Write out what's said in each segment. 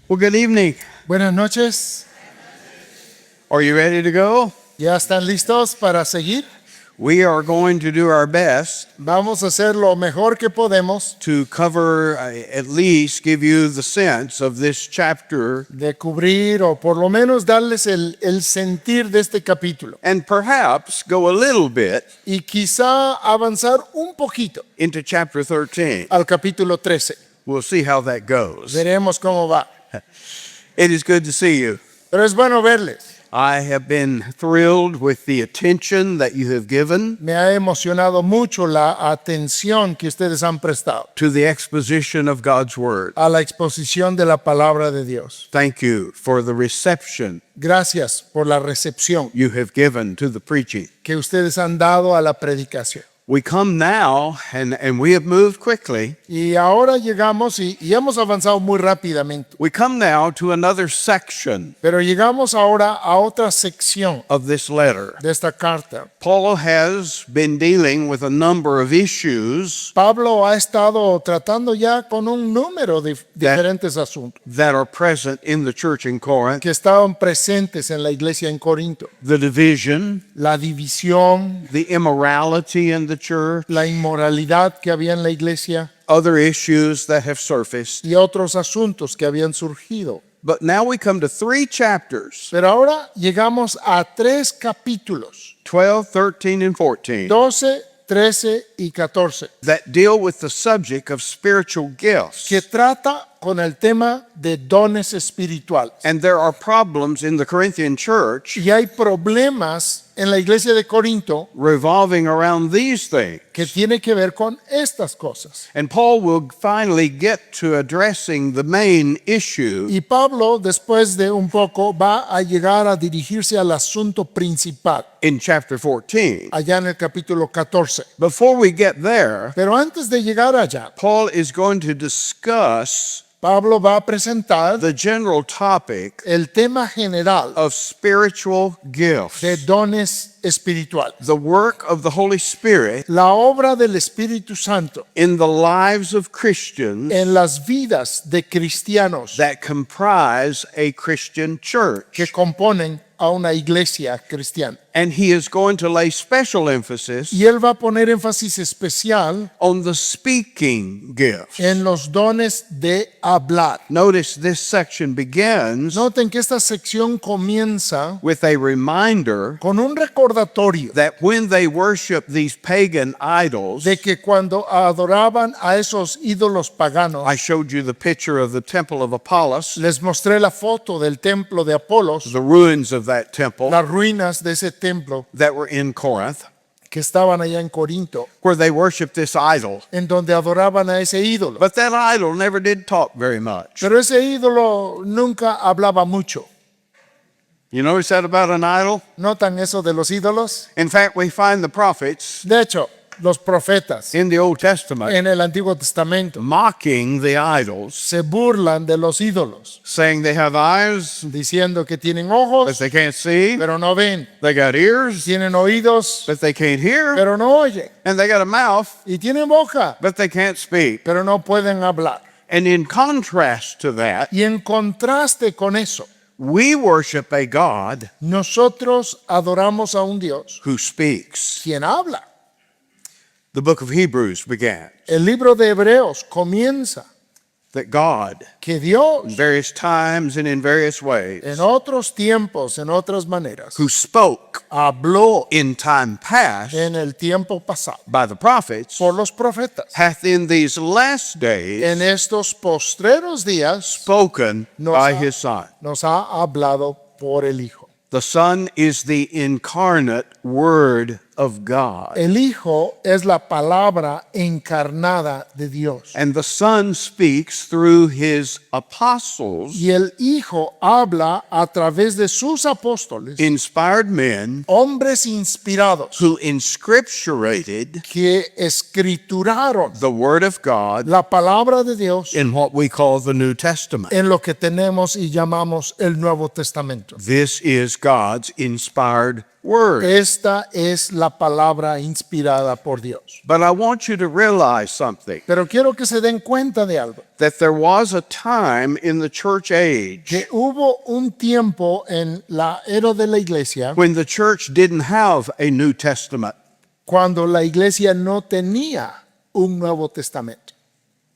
Well, good evening. Buenas noches. Are you ready to go? ¿Ya están listos para seguir? We are going to do our best Vamos a hacer lo mejor que podemos to cover, at least give you the sense of this chapter, de cubrir o por lo menos darles el sentir de este capítulo and perhaps go a little bit y quizá avanzar un poquito into chapter 13. al capítulo 13. We'll see how that goes. Veremos cómo va. It is good to see you. Pero es bueno verles. I have been thrilled with the attention that you have given Me ha emocionado mucho la atención que ustedes han prestado to the exposition of God's Word. a la exposición de la palabra de Dios. Thank you for the reception Gracias por la recepción you have given to the preaching. que ustedes han dado a la predicación. We come now, and we have moved quickly. Y ahora llegamos y hemos avanzado muy rápidamente. We come now to another section Pero llegamos ahora a otra sección of this letter. de esta carta. Paul has been dealing with a number of issues Pablo ha estado tratando ya con un número de diferentes asuntos that are present in the church in Corinth. que estaban presentes en la iglesia en Corinto. The division, La división, the immorality in the church, la inmoralidad que había en la iglesia other issues that have surfaced. y otros asuntos que habían surgido. But now we come to 3 chapters, Pero ahora llegamos a 3 capítulos, 12, 13, and 14, 12, 13 y 14, that deal with the subject of spiritual gifts. que trata con el tema de dones espirituales. And there are problems in the Corinthian church Y hay problemas en la iglesia de Corinto revolving around these things. que tiene que ver con estas cosas. And Paul will finally get to addressing the main issue Y Pablo, después de un poco, va a llegar a dirigirse al asunto principal, in chapter 14. allá en el capítulo 14. Before we get there, Pero antes de llegar allá, Paul is going to discuss Pablo va a presentar the general topic el tema general of spiritual gifts, de dones espirituales. the work of the Holy Spirit La obra del Espíritu Santo in the lives of Christians en las vidas de cristianos that comprise a Christian church. que componen a una iglesia cristiana. And he is going to lay special emphasis Y él va a poner énfasis especial on the speaking gifts. en los dones de hablar. Notice this section begins Noten que esta sección comienza with a reminder con un recordatorio that when they worship these pagan idols, de que cuando adoraban a esos ídolos paganos, I showed you the picture of the temple of Apollos, les mostré la foto del templo de Apolos, the ruins of that temple las ruinas de ese templo that were in Corinth, que estaban allá en Corinto, where they worshiped this idol. en donde adoraban a ese ídolo. But that idol never did talk very much. Pero ese ídolo nunca hablaba mucho. You notice that about an idol? ¿Notan eso de los ídolos? In fact, we find the prophets De hecho, los profetas in the Old Testament en el Antiguo Testamento mocking the idols, se burlan de los ídolos, saying they have eyes, diciendo que tienen but ojos, they can't see. pero no ven, They got ears, tienen oídos, but they can't hear. pero no oyen, And they got a mouth, y tienen boca, but they can't speak. pero no pueden hablar. And in contrast to that, Y en contraste con eso, we worship a God nosotros adoramos a un Dios who speaks. quien habla. The book of Hebrews began El libro de Hebreos comienza that God, que in Dios, various times and in various ways, en otros tiempos, en otras maneras, who spoke habló in time past en el tiempo pasado by the prophets, por los profetas. hath in these last days En estos postreros días spoken nos by ha- his Son. nos ha hablado por el Hijo. The Son is the incarnate Word of God. El Hijo es la palabra encarnada de Dios. And the Son speaks through his apostles, Y el Hijo habla a través de sus apóstoles, inspired men hombres inspirados who inscripturated que escrituraron the Word of God la palabra de Dios in what we call the New Testament. en lo que tenemos y llamamos el Nuevo Testamento. This is God's inspired Word. Esta es la la palabra inspirada por Dios. But I want you to realize something, Pero quiero que se den cuenta de algo, that there was a time in the church age que hubo un tiempo en la era de la iglesia when the church didn't have a New Testament. cuando la iglesia no tenía un Nuevo Testamento.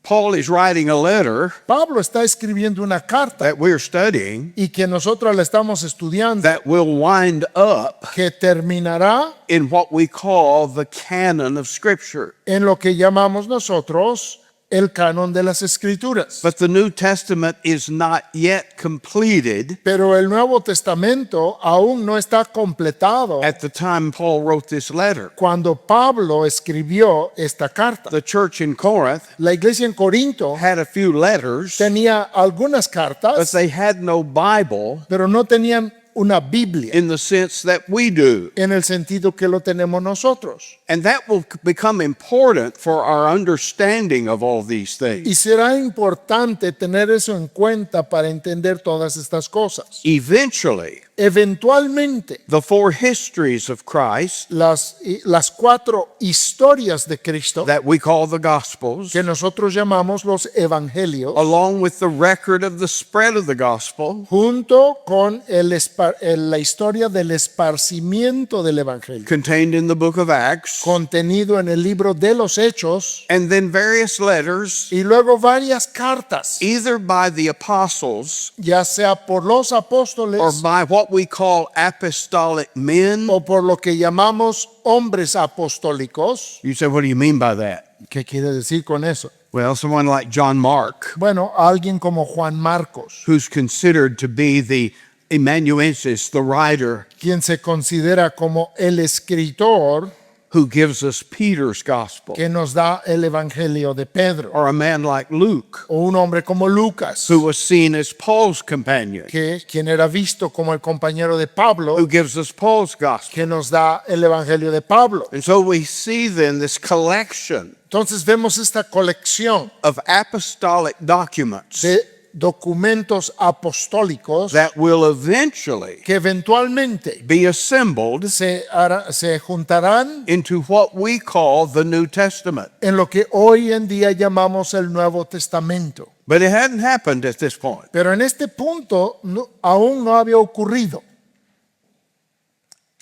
Paul is writing a letter Pablo está escribiendo una carta that we're studying y que nosotros la estamos estudiando, that will wind up que terminará in what we call the canon of Scripture. en lo que llamamos nosotros el canon de las Escrituras. But the New Testament is not yet completed Pero el Nuevo Testamento aún no está completado at the time Paul wrote this letter. cuando Pablo escribió esta carta. The church in Corinth La iglesia en Corinto had a few letters, tenía algunas but cartas, they had no Bible pero no tenían una Biblia in the sense that we do. en el sentido que lo tenemos nosotros. And that will become important for our understanding of all these Y things. será importante tener eso en cuenta para entender todas estas cosas. Eventually, Eventualmente, the four histories of Christ las cuatro historias de Cristo that we call the Gospels, que nosotros llamamos los evangelios, along with the record of the spread of the gospel, junto con la historia del esparcimiento del evangelio, contained in the book of Acts, contenido en el libro de los Hechos, and then various letters, y luego varias cartas, either by the apostles ya sea por los apóstoles or by what we call apostolic men. o por lo que llamamos hombres apostólicos. You say, what do you mean by that? ¿Qué quiere decir con eso? Well, someone like John Mark, Bueno, alguien como Juan Marcos, who's considered to be the amanuensis, the writer quien se considera como el escritor who gives us Peter's gospel, que nos da el evangelio de Pedro, or a man like Luke, o un hombre como Lucas, who was seen as Paul's companion, quien era visto como el compañero de Pablo, who gives us Paul's gospel. que nos da el evangelio de Pablo. And so we see then this collection Entonces vemos esta colección of apostolic documents de documentos apostólicos that will eventually que eventualmente be assembled se juntarán into what we call the New Testament. en lo que hoy en día llamamos el Nuevo Testamento. But it hadn't happened at this point. Pero en este punto aún no había ocurrido.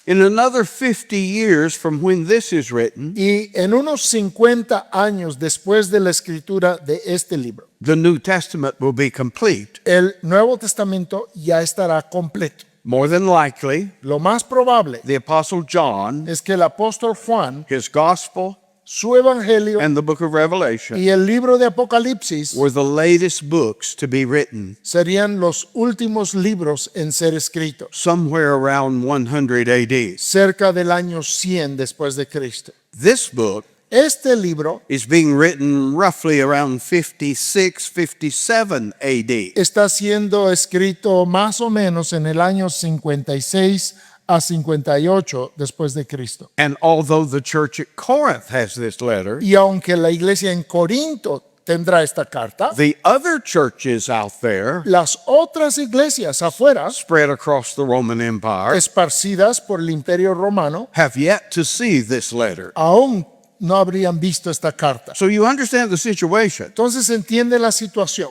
In another 50 years from when this is written, Y en unos 50 años después de la escritura de este libro, the New Testament will be complete. el Nuevo Testamento ya estará completo. More than likely, Lo más probable the Apostle John, es que el apóstol Juan, his gospel, su evangelio and the book of Revelation y el libro de Apocalipsis were the latest books to be written, serían los últimos libros en ser escritos, somewhere around 100 AD. cerca del año 100 después de Cristo. This book Este libro is being written roughly around 56, 57 AD. está siendo escrito más o menos en el año 56 a 58 después de Cristo. And although the church at Corinth has this letter, Y aunque la iglesia en Corinto tendrá esta carta, the other churches out there las otras iglesias afuera, spread across the Roman Empire esparcidas por el Imperio Romano, have yet to see this letter. aún no habrían visto esta carta. So you understand the situation. Entonces entiende la situación.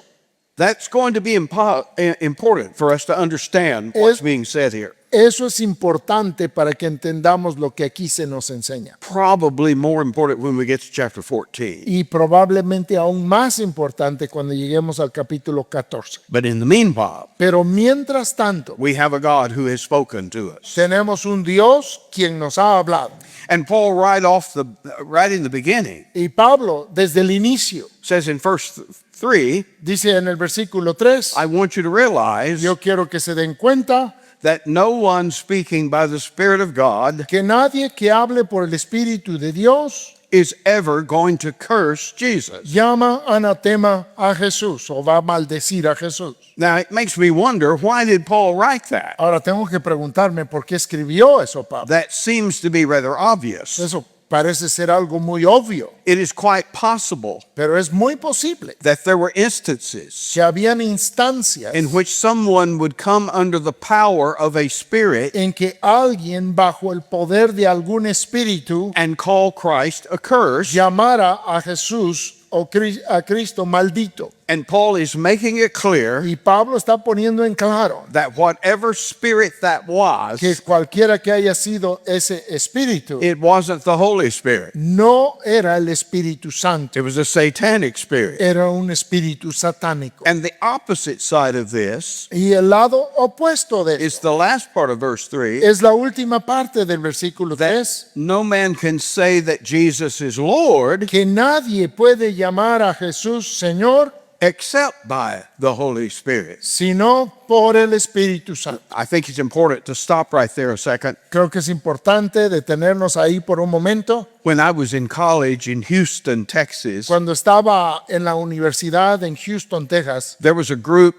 That's going to be important for us to understand what's being said here. Eso es importante para que entendamos lo que aquí se nos enseña. Probably more important when we get to chapter 14. Y probablemente aún más importante cuando lleguemos al capítulo 14. But in the meanwhile, Pero mientras tanto, we have a God who has spoken to us. tenemos un Dios quien nos ha hablado. And Paul, right in the beginning, Y Pablo, desde el inicio, says in verse 3, dice en el versículo 3, I want you to realize yo quiero que se den cuenta that no one speaking by the Spirit of God que nadie que hable por el Espíritu de Dios is ever going to curse Jesus. llama anatema a Jesús o va a maldecir a Jesús. Now, it makes me wonder, why did Paul write that? Ahora tengo que preguntarme por qué escribió eso Pablo. That seems to be rather obvious. Eso parece ser algo muy obvio, It is quite possible pero es muy posible that there were instances que habían instancias in which someone would come under the power of a spirit en que alguien bajo el poder de algún espíritu and call Christ accursed. llamara a Jesús o a Cristo maldito. And Paul is making it clear Y Pablo está poniendo en claro that whatever spirit that was, que cualquiera que haya sido ese espíritu it wasn't the Holy Spirit. no era el Espíritu Santo, It was a satanic spirit. era un espíritu satánico. And the opposite side of this Y el lado opuesto de is esto the last part of verse 3, es la última parte del versículo that 3, no man can say that Jesus is Lord que nadie puede llamar a Jesús Señor except by the Holy Spirit. sino por el Espíritu Santo. I think it's important to stop right there a second. Creo que es importante detenernos ahí por un momento. When I was in college in Houston, Texas, Cuando estaba en la universidad en Houston, Texas, there was a group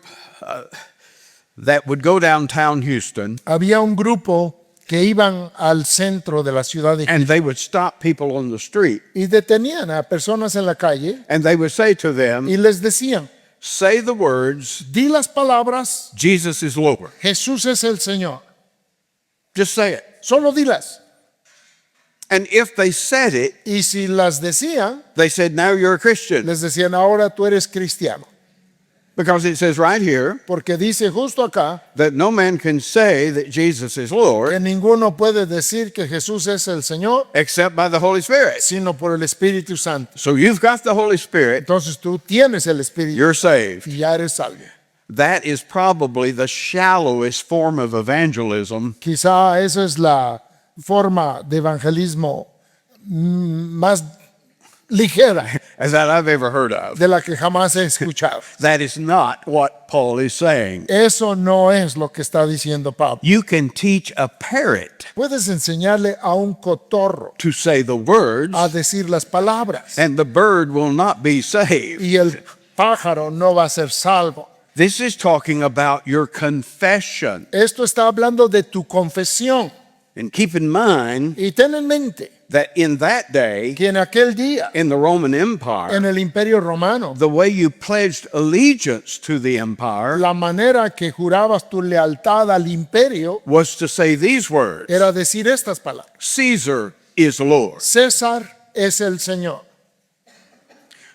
that would go downtown Houston había un grupo que iban al centro de la ciudad de and they would stop people on the street y detenían a personas en la calle and they would say to them, y les decían, say the words, di las palabras, Jesus is Lord. Jesús es el Señor. Just say it. Solo dilas. And if they said it, Y si las decían, they said, now you're a Christian. les decían, ahora tú eres cristiano. Because it says right here Porque dice justo acá that no man can say that Jesus is Lord que ninguno puede decir que Jesús es el Señor, except by the Holy Spirit. sino por el Espíritu Santo. So you've got the Holy Spirit, Entonces tú tienes el Espíritu you're saved. y ya eres salvo. That is probably the shallowest form of evangelism Quizá esa es la forma de evangelismo más ligera that I've ever heard of. de la que jamás he escuchado. That is not what Paul is saying. Eso no es lo que está diciendo Pablo. You can teach a parrot Puedes enseñarle a un cotorro to say the words, a decir las palabras and the bird will not be saved. y el pájaro no va a ser salvo. This is talking about your confession. Esto está hablando de tu confesión. And keep in mind Y ten en mente that in that day, que en aquel día, in the Roman Empire, en el Imperio Romano, the way you pledged allegiance to the empire la manera que jurabas tu lealtad al imperio was to say these words, era decir estas palabras. Caesar is Lord. César es el Señor.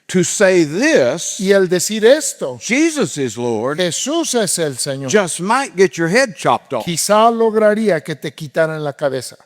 To say this, Y el decir esto, Jesus is Lord, Jesús es el Señor, just might get your head chopped off. quizá lograría que te quitaran la cabeza.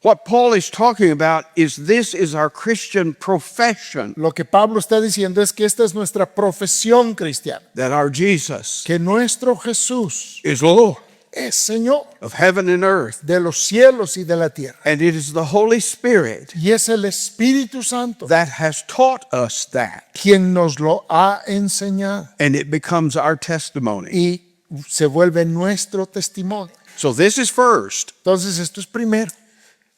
What Paul is talking about is this is our Christian profession, Lo que Pablo está diciendo es que esta es nuestra profesión cristiana, that our Jesus que nuestro Jesús is Lord es Señor of heaven and earth. de los cielos y de la tierra. And it is the Holy Spirit Y es el Espíritu Santo that has taught us that. quien nos lo ha enseñado And it becomes our testimony. y se vuelve nuestro testimonio. So this is first, Entonces esto es primero,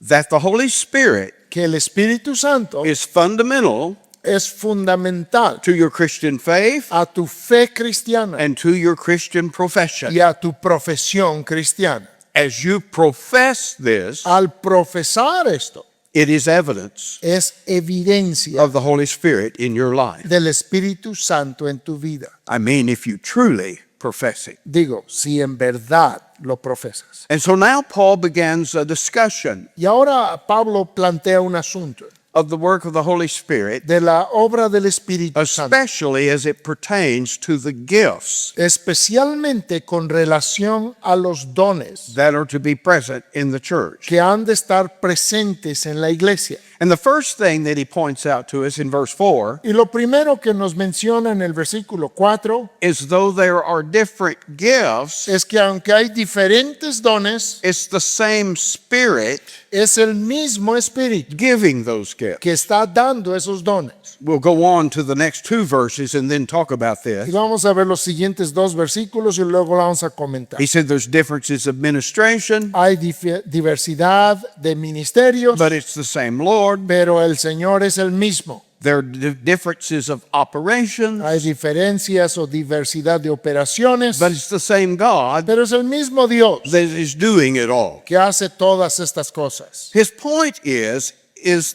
that the Holy Spirit que el Espíritu Santo is fundamental es fundamental to your Christian faith a tu fe cristiana and to your Christian profession. y a tu profesión cristiana. As you profess this, Al profesar esto, it is evidence es evidencia of the Holy Spirit in your life. del Espíritu Santo en tu vida. I mean, if you truly profess it. Digo, si en verdad lo profesas. And so now Paul begins a discussion Y ahora Pablo plantea un asunto of the work of the Holy Spirit, de la obra del Espíritu Santo, especially as it pertains to the gifts especialmente con relación a los dones that are to be present in the church. que han de estar presentes en la iglesia. And the first thing that he points out to us in verse 4 Y lo primero que nos menciona en el versículo 4 is though there are different gifts, es que aunque hay diferentes dones, it's the same Spirit es el mismo Espíritu giving those gifts. que está dando esos dones. We'll go on to the next two verses and then talk about Y this. vamos a ver los siguientes dos versículos y luego vamos a comentar. He said there's differences of ministration, Hay diversidad de ministerios, but it's the same Lord. pero el Señor es el mismo. There are differences of operations, Hay diferencias o diversidad de operaciones, but it's the same God pero es el mismo Dios that is doing it all. que hace todas estas cosas. His point is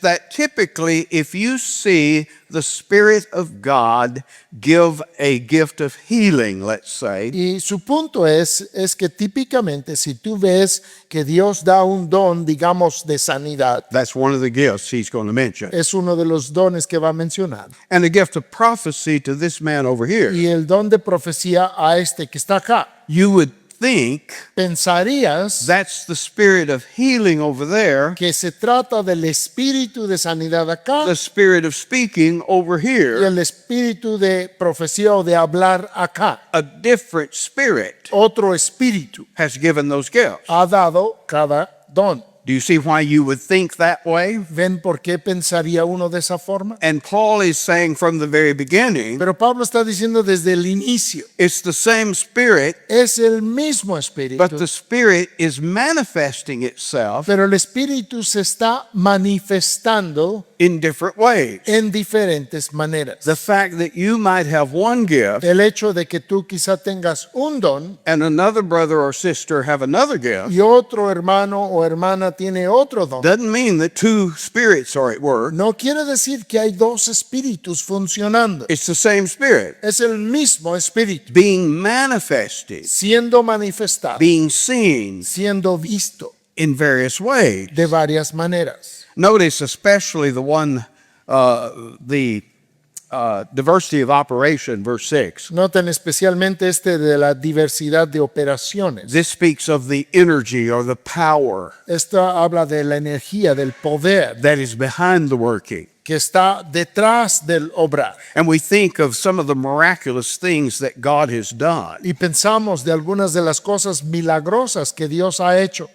that typically if you see the Spirit of God give a gift of healing, let's say, Y su punto es que típicamente si tú ves que Dios da un don, digamos, de sanidad, that's one of the gifts he's going to mention. es uno de los dones que va a mencionar. And a gift of prophecy to this man over here. Y el don de profecía a este que está acá. You would think Pensarías that's the spirit of healing over there, que se trata del espíritu de sanidad acá the spirit of speaking over y here, el espíritu de profecía o de hablar acá. a different spirit Otro espíritu has given those gifts. ha dado cada don. Do you see why you would think that way? ¿Ven por qué pensaría uno de esa forma? And Paul is saying from the very beginning, Pero Pablo está diciendo desde el inicio, it's the same spirit, es el mismo espíritu, but the spirit is manifesting itself pero el espíritu se está manifestando in different ways. en diferentes maneras. The fact that you might have one gift El hecho de que tú quizá tengas un don and another brother or sister have another gift y otro hermano o hermana tiene otro don, doesn't mean that two spirits are at work. no quiere decir que hay dos espíritus funcionando. It's the same spirit Es el mismo espíritu being manifested, siendo manifestado, being seen siendo visto in various ways. de varias maneras. Notice especially the diversity of operation, verse 6. Noten especialmente este de la diversidad de operaciones. This speaks of the energy or the power Esto habla de la energía, del poder that is behind the working. que está detrás del obrar. And we think of some of the miraculous things that God has done. Y pensamos de algunas de las cosas milagrosas que Dios ha hecho.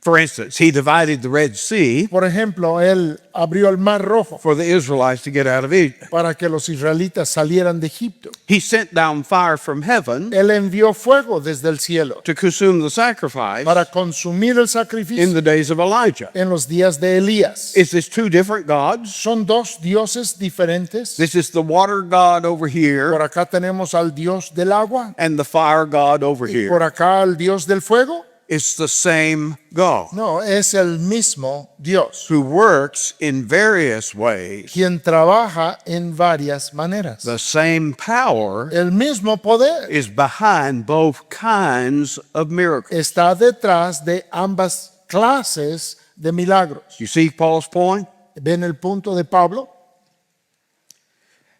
For instance, he divided the Red Sea Por ejemplo, Él abrió el Mar Rojo for the Israelites to get out of Egypt. para que los israelitas salieran de Egipto. He sent down fire from heaven Él envió fuego desde el cielo to consume the sacrifice para consumir el in sacrificio the days of Elijah. en los días de Elías. Is this two different gods? Son dos dioses diferentes. This is the water god over Por here acá tenemos al Dios del agua and the fire god over y por here. acá al Dios del fuego. It's the same God No, es el mismo Dios who works in various ways. quien trabaja en varias maneras. The same power El mismo poder is behind both kinds of miracles. está detrás de ambas clases de milagros. You see Paul's point? ¿Ven el punto de Pablo?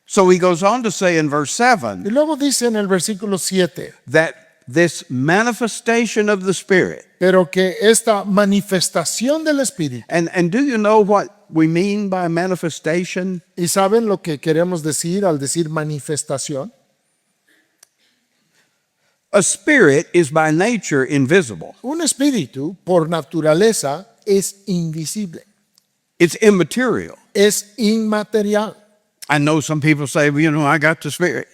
So he goes on to say in verse Y 7 luego dice en el versículo 7, that this manifestation of the Spirit, pero que esta manifestación del Espíritu, and do you know what we mean by manifestation? ¿y saben lo que queremos decir al decir manifestación? A spirit is by nature invisible. Un espíritu, por naturaleza, es invisible, It's immaterial. es inmaterial. I know some people say, well, I got the Spirit.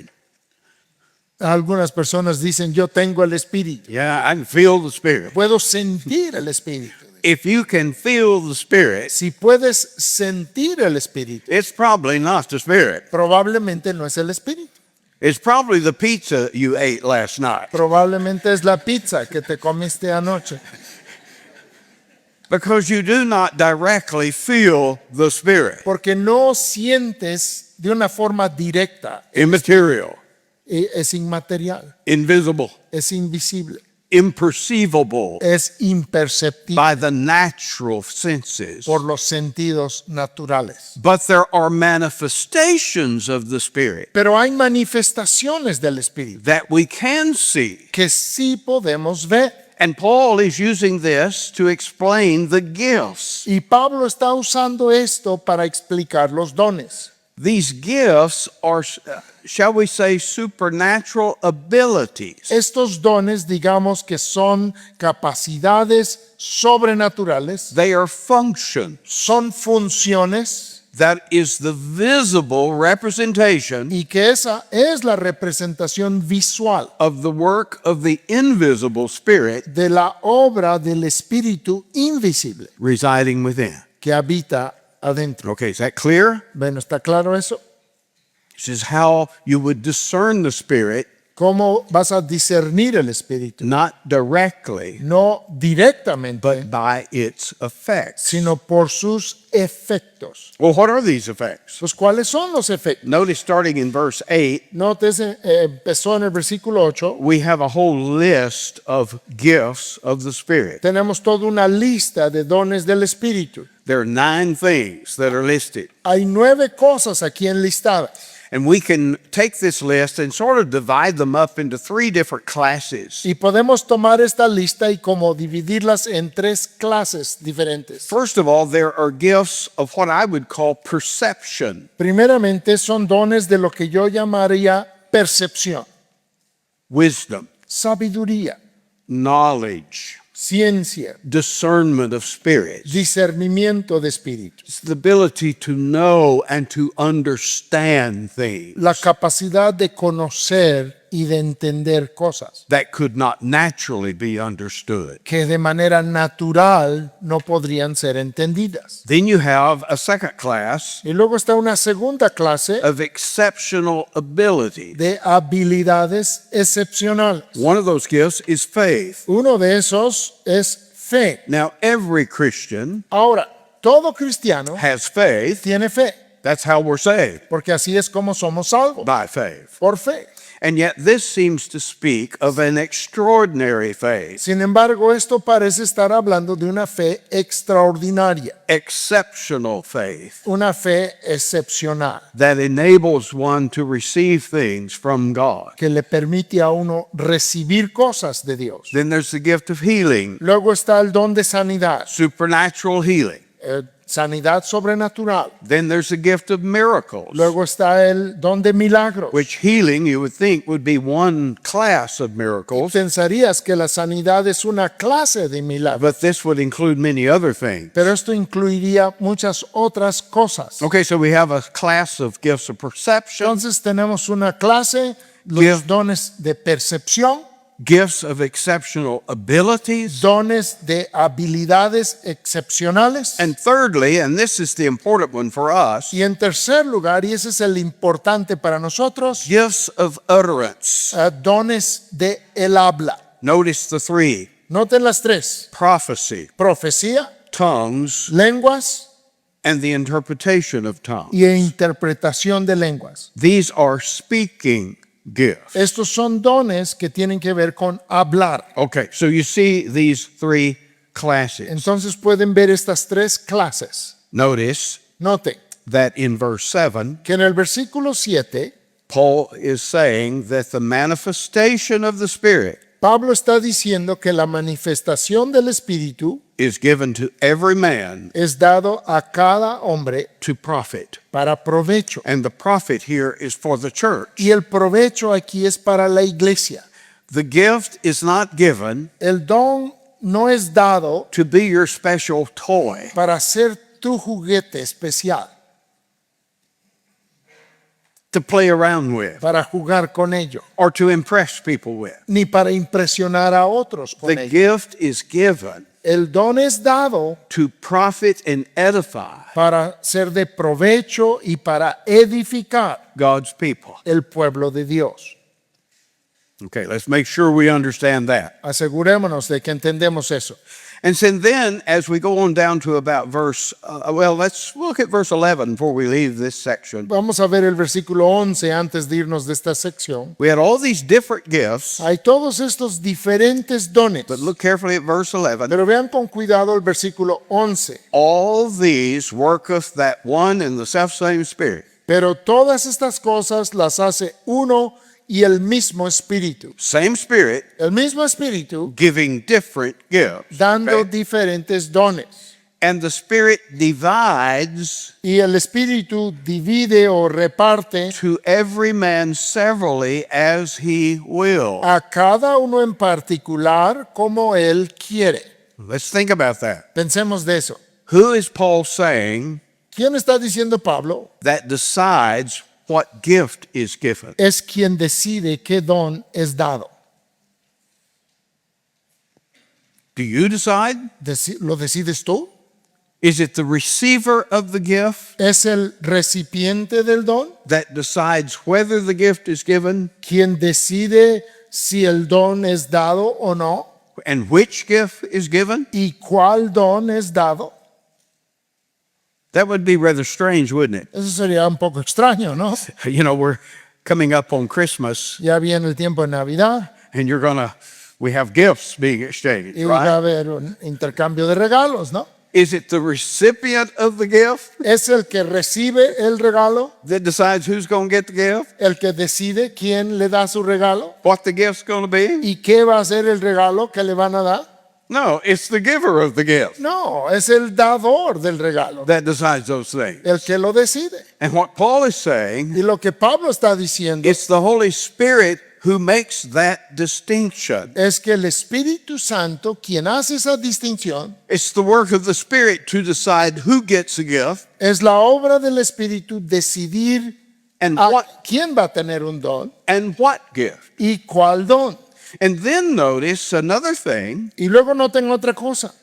Algunas personas dicen, yo tengo el Espíritu. Yeah, I can feel the Spirit. Puedo sentir el Espíritu. If you can feel the Spirit, Si puedes sentir el Espíritu, it's probably not the Spirit. probablemente no es el Espíritu. It's probably the pizza you ate last night. Probablemente es la pizza que te comiste anoche. Because you do not directly feel the Spirit. Porque no sientes de una forma directa. Immaterial, Es inmaterial, invisible, es invisible, imperceivable es imperceptible by the natural senses. por los sentidos naturales. But there are manifestations of the Spirit Pero hay manifestaciones del Espíritu that we can see. que sí podemos ver. And Paul is using this to explain the gifts. Y Pablo está usando esto para explicar los dones. These gifts are, shall we say, supernatural abilities. Estos dones, digamos que son capacidades sobrenaturales, They are functions. son funciones That is the visible representation y que esa es la representación visual of the work of the invisible Spirit de la obra del Espíritu invisible residing within. que habita adentro. Okay, is that clear? Bueno, ¿está claro eso? This is how you would discern the Spirit, ¿Cómo vas a discernir el Espíritu? not directly, No directamente, but by its effects. sino por sus efectos. Well, what are these effects? Pues, ¿cuáles son los efectos? Notice starting in verse 8, Nótese, empezó en el versículo 8. we have a whole list of gifts of the Spirit. Tenemos toda una lista de dones del Espíritu. There are 9 things that are listed. Hay 9 cosas aquí enlistadas. And we can take this list and sort of divide them up into 3 different classes. Y podemos tomar esta lista y como dividirlas en 3 clases diferentes. First of all, there are gifts of what I would call perception, Primeramente son dones de lo que yo llamaría percepción, wisdom, sabiduría, knowledge, ciencia, discernment of spirits. discernimiento de espíritus, It's the ability to know and to understand things la capacidad de conocer y de entender cosas that could not naturally be understood. que de manera natural no podrían ser entendidas. Then you have a second class Y luego está una segunda clase of exceptional ability. de habilidades excepcionales. One of those gifts is faith. Uno de esos es fe. Now, every Christian Ahora, todo cristiano has faith. tiene fe, That's how we're saved, porque así es como somos salvos, by faith. por fe. And yet, this seems to speak of an extraordinary faith, Sin embargo, esto parece estar hablando de una fe extraordinaria, exceptional faith una fe excepcional, that enables one to receive things from God. que le permite a uno recibir cosas de Dios. Then there's the gift of healing, Luego está el don de sanidad, supernatural healing. sanidad sobrenatural. Then there's the gift of miracles, Luego está el don de milagros. which healing you would think would be one class of miracles, Pensarías que la sanidad es una clase de milagros, but this would include many other things. pero esto incluiría muchas otras cosas. Okay, so we have a class of gifts of perception, Entonces tenemos una clase, los Give- dones de percepción, gifts of exceptional abilities, dones de habilidades excepcionales. and thirdly, and this is the important one for us, Y en tercer lugar, y ese es el importante para nosotros, gifts of utterance. dones de el habla. Notice the 3: Noten las 3: prophecy, profecía, tongues, lenguas and the interpretation of tongues. y interpretación de lenguas. These are speaking gifts. Estos son dones que tienen que ver con hablar. Okay, so you see these 3 classes. Entonces pueden ver estas 3 clases. Notice Noten that in verse 7, que en el versículo 7, Paul is saying that the manifestation of the Spirit Pablo está diciendo que la manifestación del Espíritu is given to every man es dado a cada hombre to profit. para provecho. And the profit here is for the church. Y el provecho aquí es para la iglesia. The gift is not given El don no es dado to be your special toy. para ser tu juguete especial, To play around with para jugar con ello, or to impress people with. ni para impresionar a otros con The ello. gift is given El don es dado to profit and edify para ser de provecho y para edificar God's people. el pueblo de Dios. Okay, let's make sure we understand that. Asegurémonos de que entendemos eso. And so then, as we go on down to about let's look at verse 11 before we leave this section. Vamos a ver el versículo 11 antes de irnos de esta sección. We had all these different gifts, Hay todos estos diferentes dones, but look carefully at verse 11. pero vean con cuidado el versículo 11. All these worketh that one and the selfsame Spirit. Pero todas estas cosas las hace uno y el mismo Espíritu. Same Spirit El mismo Espíritu giving different gifts. dando Okay? diferentes dones. And the Spirit divides Y el Espíritu divide o reparte to every man severally as he will. a cada uno en particular como él quiere. Let's think about that. Pensemos de eso. Who is Paul saying ¿Quién está diciendo Pablo? that decides what gift is given? Es quien decide qué don es dado. Do you decide? ¿Lo decides tú? Is it the receiver of the gift ¿Es el recipiente del don that decides whether the gift is given quien decide si el don es dado o no? and which gift is given? ¿Y cuál don es dado? That would be rather strange, wouldn't it? Eso sería un poco extraño, ¿no? You know, we're coming up on Christmas Ya viene el tiempo de Navidad and we have gifts being exchanged, y va a right? haber un intercambio de regalos, ¿no? Is it the recipient of the gift Es el que recibe el regalo, that decides who's going to get the gift, el que decide quién le da su regalo what the gift's going to be? y qué va a ser el regalo que le van a dar. No, it's the giver of the gift No, es el dador del regalo, that decides those things. el que lo decide. And what Paul is saying, Y lo que Pablo está diciendo it's the Holy Spirit who makes that distinction. es que el Espíritu Santo, quien hace esa distinción, It's the work of the Spirit to decide who gets a gift es la obra del Espíritu decidir and a what quién va a tener un don gift. y cuál don. And then notice another thing Y luego noten otra cosa,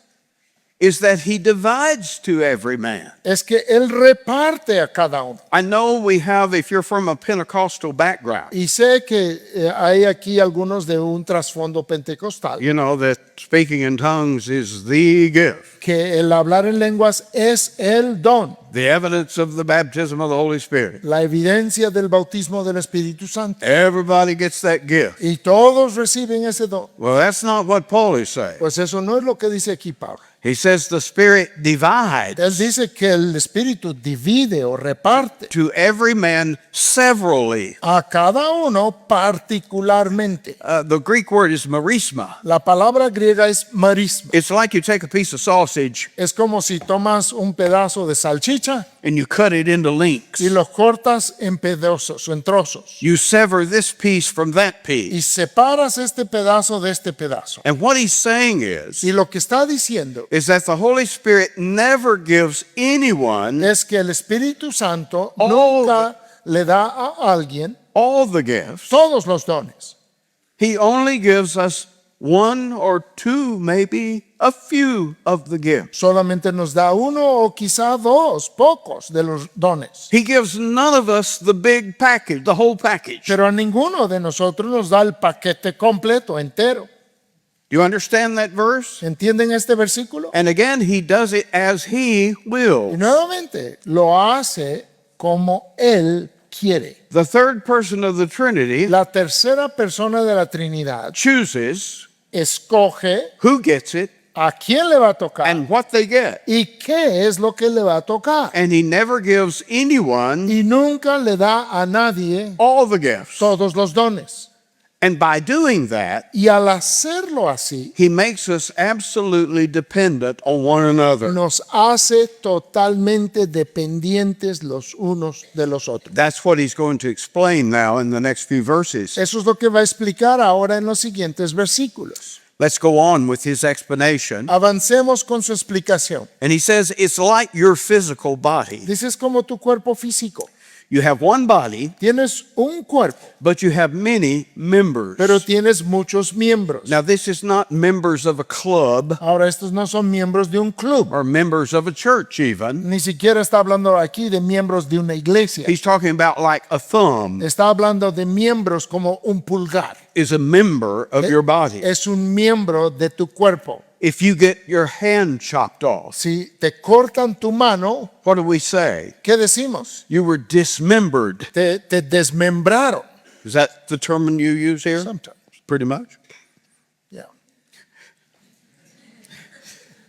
is that he divides to every man. es que Él reparte a cada uno. I know we have, if you're from a Pentecostal background, Y sé que hay aquí algunos de un trasfondo pentecostal, you know that speaking in tongues is the gift, que el hablar en lenguas es el don, the evidence of the baptism of the Holy Spirit. la evidencia del bautismo del Espíritu Santo. Everybody gets that gift. Y todos reciben ese don. Well, that's not what Paul is saying. Pues eso no es lo que dice aquí Pablo. He says the Spirit divides Él dice que el Espíritu divide o reparte to every man severally. a cada uno particularmente. The Greek word is merisma. La palabra griega es marisma. It's like you take a piece of sausage Es como si tomas un pedazo de salchicha and you cut it into lengths. y lo cortas en pedazos o en trozos. You sever this piece from that piece. Y separas este pedazo de este pedazo. And what he's saying is Y lo que está diciendo that the Holy Spirit never gives anyone es que el Espíritu Santo All nunca le da a alguien all the gifts. todos los dones. He only gives us one or two, maybe a few of the gifts. Solamente nos da uno o quizá dos, pocos de los dones. He gives none of us the big package, the whole package. Pero a ninguno de nosotros nos da el paquete completo, entero. Do you understand that verse? ¿Entienden este versículo? And again, he does it as he Y wills. nuevamente lo hace como Él quiere. The third person of the Trinity La tercera persona de la Trinidad chooses escoge who gets it a quién le va a tocar and what they get. y qué es lo que le va a tocar. And he never gives anyone Y nunca le da a nadie all the gifts. todos los dones. And by doing that, Y al hacerlo así, he makes us absolutely dependent on one another. nos hace totalmente dependientes los unos de los otros. That's what he's going to explain now in the next few verses. Eso es lo que va a explicar ahora en los siguientes versículos. Let's go on with his explanation. Avancemos con su explicación. And he says, it's like your physical body. Dice, es como tu cuerpo físico. You have one body, Tienes un cuerpo, but you have many members. pero tienes muchos miembros. Now, this is not members of a club Ahora, estos no son miembros de un club. or members of a church, even. Ni siquiera está hablando aquí de miembros de una iglesia. He's talking about like a thumb Está hablando de miembros como un pulgar. is a member of your body. Es un miembro de tu cuerpo. If you get your hand chopped off, Si te cortan tu mano, what do we say? ¿qué decimos? You were dismembered. Te desmembraron. Is that the term you use here? Sometimes, Pretty much. yeah.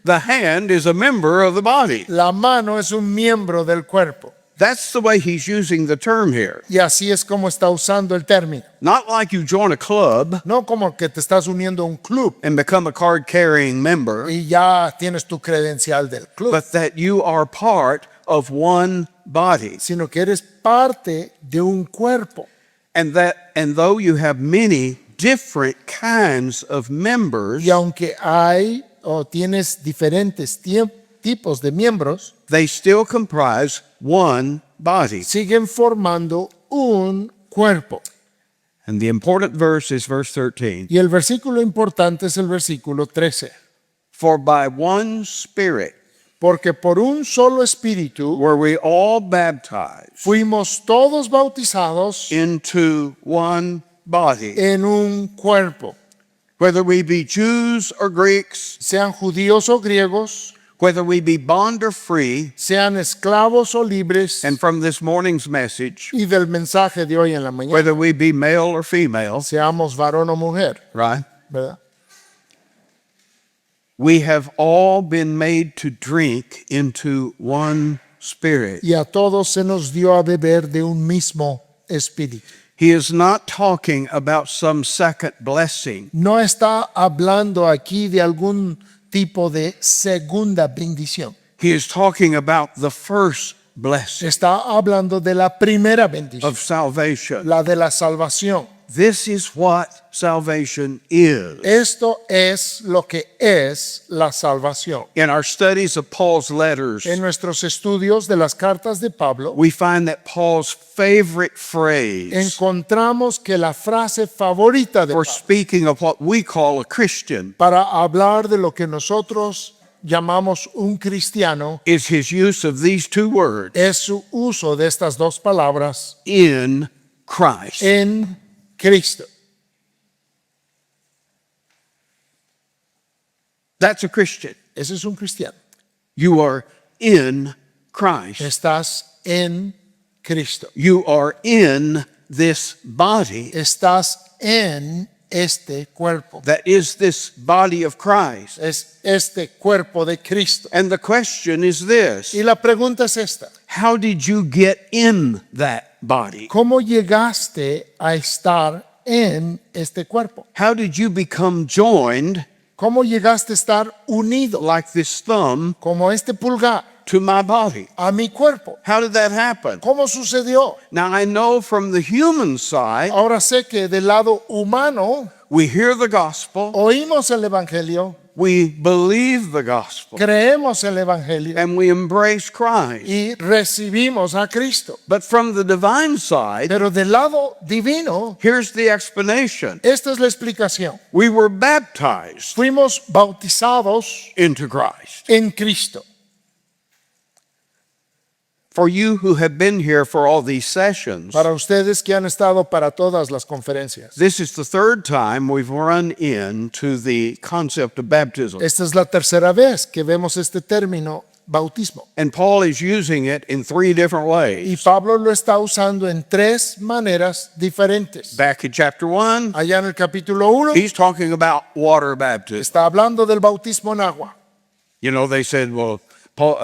The hand is a member of the body. La mano es un miembro del cuerpo. That's the way he's using the term here. Y así es como está usando el término. Not like you join a club No como que te estás uniendo a un club and become a card carrying member, y ya tienes tu credencial del club, but that you are part of one body. sino que eres parte de un cuerpo. And though you have many different kinds of members, Y aunque hay o tienes diferentes tipos de miembros, they still comprise one body. siguen formando un cuerpo. And the important verse is verse 13. Y el versículo importante es el versículo 13. For by one Spirit Porque por un solo espíritu were we all baptized fuimos todos bautizados into one body, en un cuerpo, whether we be Jews or Greeks, sean judíos o griegos, whether we be bond or free. sean esclavos o libres, And from this morning's message, y del mensaje de hoy en la mañana, whether we be male or female, seamos varón o mujer, right? ¿verdad? We have all been made to drink into one spirit. Y a todos se nos dio a beber de un mismo espíritu. He is not talking about some second blessing. No está hablando aquí de algún tipo de segunda bendición. He is talking about the first blessing Está hablando de la primera bendición, of salvation. la de la salvación. This is what salvation is. Esto es lo que es la salvación. In our studies of Paul's letters, En nuestros estudios de las cartas de Pablo, we find that Paul's favorite phrase encontramos que la frase favorita de for Pablo speaking of what we call a Christian para hablar de lo que nosotros llamamos un cristiano is his use of these two words, es su uso de estas dos palabras, in Christ. en Cristo. That's a Christian. Ese es un cristiano. You are in Christ. Estás en Cristo. You are in this body Estás en este cuerpo. that is this body of Christ. Es este cuerpo de Cristo. And the question is this: Y la pregunta es esta: how did you get in that body? ¿cómo llegaste a estar en este cuerpo? How did you become joined ¿Cómo llegaste a estar unido like this thumb como este pulgar to my body? a mi cuerpo? How did that happen? ¿Cómo sucedió? Now I know from the human side, Ahora sé que del lado humano we hear the gospel, oímos el evangelio, we believe the gospel, creemos el evangelio and we embrace Christ. y recibimos a Cristo. But from the divine side, Pero del lado divino, here's the explanation. esta es la explicación. We were baptized Fuimos bautizados into Christ. en Cristo. For you who have been here for all these sessions, Para ustedes que han estado para todas las conferencias, this is the third time we've run into the concept of baptism. esta es la tercera vez que vemos este término bautismo. And Paul is using it in three different Y ways. Pablo lo está usando en tres maneras diferentes. Back in chapter 1, Allá en el capítulo 1 he's talking about water baptism. está hablando del bautismo en agua. You know, they said, well, Paul,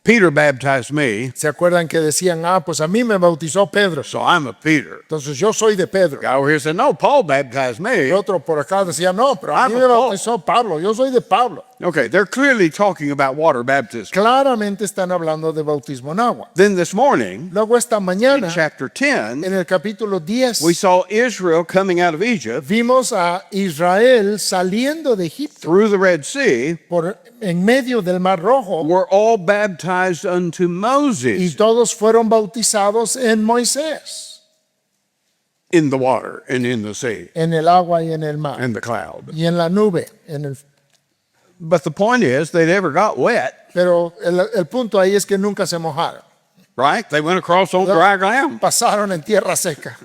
Peter baptized me, ¿Se acuerdan que decían, pues a mí me bautizó Pedro, so I'm a Peter. entonces yo soy de Pedro? Guy over here said, no, Paul baptized Y me. otro por acá decía, no, pero a mí I'm me a Paul. bautizó Pablo, yo soy de Pablo. Okay, they're clearly talking about water baptism. Claramente están hablando de bautismo en agua. Then this morning, Luego esta mañana, chapter 10, en el capítulo 10, we saw Israel coming out of Egypt vimos a Israel saliendo de Egipto through the Red Sea, en medio del Mar Rojo, were all baptized unto y Moses todos fueron bautizados en Moisés, in the water and in the sea en el agua y en el mar, and the cloud. y en la nube. But the point is, they never got wet, Pero el punto ahí es que nunca se mojaron. right? They went across on dry ground. Pasaron en tierra seca.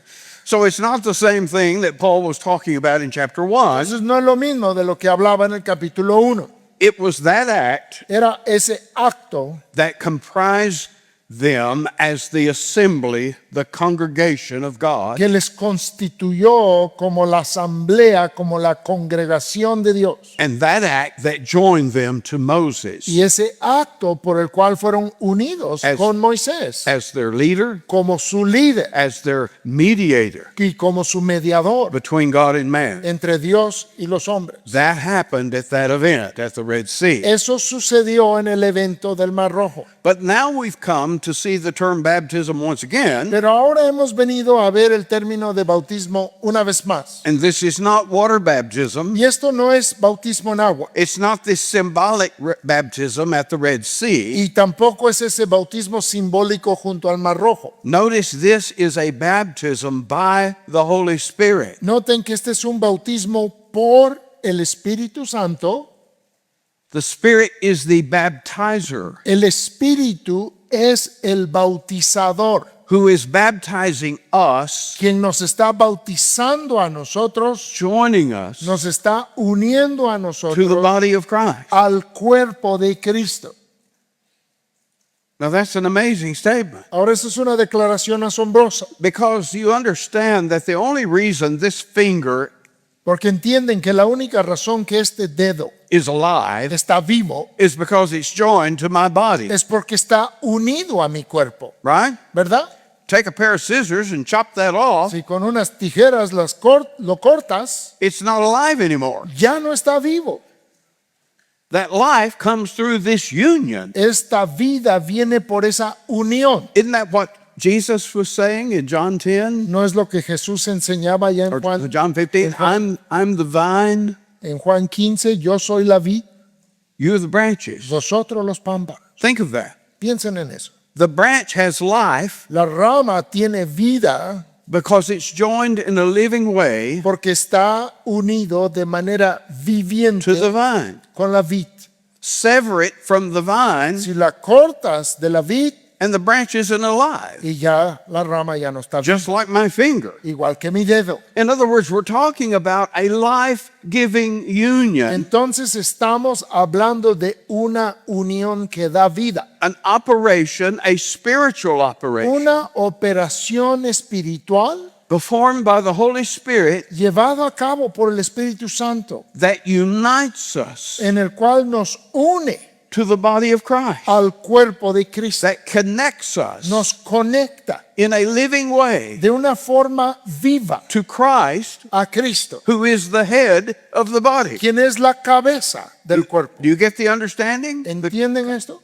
So it's not the same thing that Paul was talking about in chapter 1. Entonces no es lo mismo de lo que hablaba en el capítulo 1. It was that act Era ese acto that comprised them as the assembly, the congregation of God. que les constituyó como la asamblea, como la congregación de Dios. And that act that joined them to Moses Y ese acto por el cual fueron unidos As- con Moisés, as their leader, como su líder as their mediator y como su mediador between God and man. entre Dios y los hombres. That happened at that event at the Red Sea. Eso sucedió en el evento del Mar Rojo. But now we've come to see the term baptism once again, Pero ahora hemos venido a ver el término de bautismo una vez más. and this is not water baptism. Y esto no es bautismo en agua. It's not this symbolic baptism at the Red Sea. Y tampoco es ese bautismo simbólico junto al Mar Rojo. Notice this is a baptism by the Holy Spirit. Noten que este es un bautismo por el Espíritu Santo The Spirit is the baptizer El Espíritu es el bautizador, who is baptizing us, quien nos está bautizando a nosotros, joining us nos está uniendo a to the nosotros body of Christ. al cuerpo de Cristo. Now that's an amazing statement Ahora, eso es una declaración asombrosa, because you understand that the only reason this finger porque entienden que la única razón que este dedo is alive está vivo is because it's joined to my body, es porque está unido a mi cuerpo, right? ¿verdad? Take a pair of scissors and chop that off. Si con unas tijeras lo cortas, It's not alive anymore. ya no está vivo. That life comes through this union. Esta vida viene por esa unión. Isn't that what Jesus was saying in John 10 ¿No es lo que Jesús enseñaba ya or John 15? I'm the vine, en Juan 15? Yo soy la vid, you're the branches. vosotros los pámpanos. Think of that. Piensen en eso. The branch has life La rama tiene vida because it's joined in a living way porque está unido de manera to viviente the vine. con la vid. Sever it from the vine Si la cortas de la vid and the branch isn't alive, y ya la rama ya no está viva, just like my finger. igual que mi dedo. In other words, we're talking about a life-giving union, Entonces estamos hablando de una unión que da vida, an operation, a spiritual operation, una operación espiritual performed by the Holy Spirit llevada a cabo por el Espíritu Santo, that unites us en el cual nos une to the body of Christ, al cuerpo de Cristo, that connects us nos conecta in a living way de una forma viva to Christ, a Cristo, who is the head of the body. quien es la cabeza del cuerpo. Do you get the understanding? ¿Entienden esto?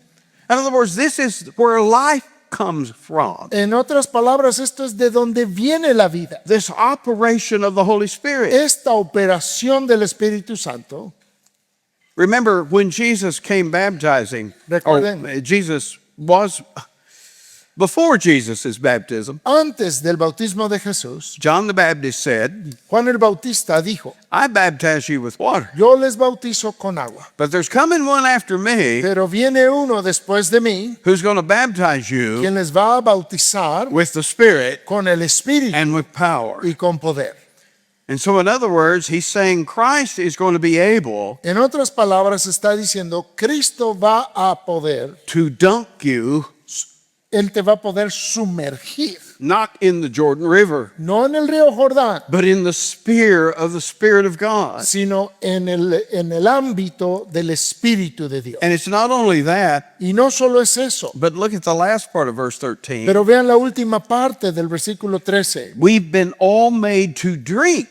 In other words, this is where life comes from. En otras palabras, esto es de donde viene la vida. This operation of the Holy Spirit. Esta operación del Espíritu Santo, Remember when Jesus came baptizing, Recuerden. Jesus was, before Jesus' baptism, antes del bautismo de Jesús, John the Baptist said, Juan el Bautista dijo, I baptize you with water, yo les bautizo con agua, but there's coming one after me pero viene uno después de mí, who's going to baptize you quien les va a bautizar with the Spirit con el Espíritu and with power. y con poder. And so, in other words, he's saying Christ is going to be able En otras palabras, está diciendo, Cristo va a poder, to dunk you Él te va a poder sumergir, not in the Jordan River, no en el río Jordán, but in the sphere of the Spirit of God. sino en el ámbito del Espíritu de Dios. And it's not only that, Y no solo es eso, but look at the last part of verse 13. pero vean la última parte del versículo 13. We've been all made to drink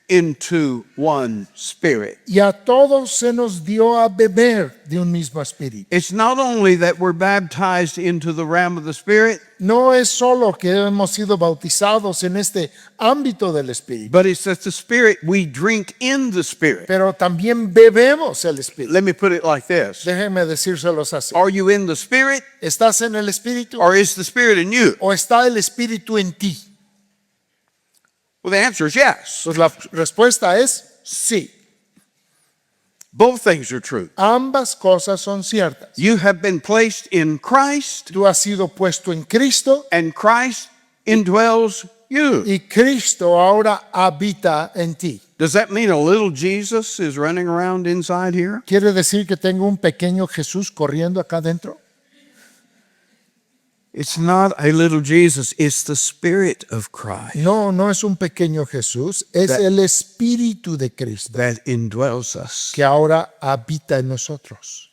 into one Spirit. Y a todos se nos dio a beber de un mismo espíritu. It's not only that we're baptized into the realm of the Spirit, No es solo que hemos sido bautizados en este ámbito del espíritu, but it's that the Spirit, we drink in the Spirit. pero también bebemos el espíritu. Let me put it like this. Déjenme decírselos así. Are you in the Spirit, ¿Estás en el espíritu or is the Spirit in you? o está el espíritu en ti? Well, the answer is yes. Pues la respuesta es sí. Both things are true. Ambas cosas son ciertas. You have been placed in Christ, Tú has sido puesto en Cristo and Christ indwells you. y Cristo ahora habita en ti. Does that mean a little Jesus is running around inside here? ¿Quiere decir que tengo un pequeño Jesús corriendo acá adentro? It's not a little Jesus, it's the Spirit of Christ No, no es un pequeño Jesús, es That- el Espíritu de Cristo that indwells us. que ahora habita en nosotros.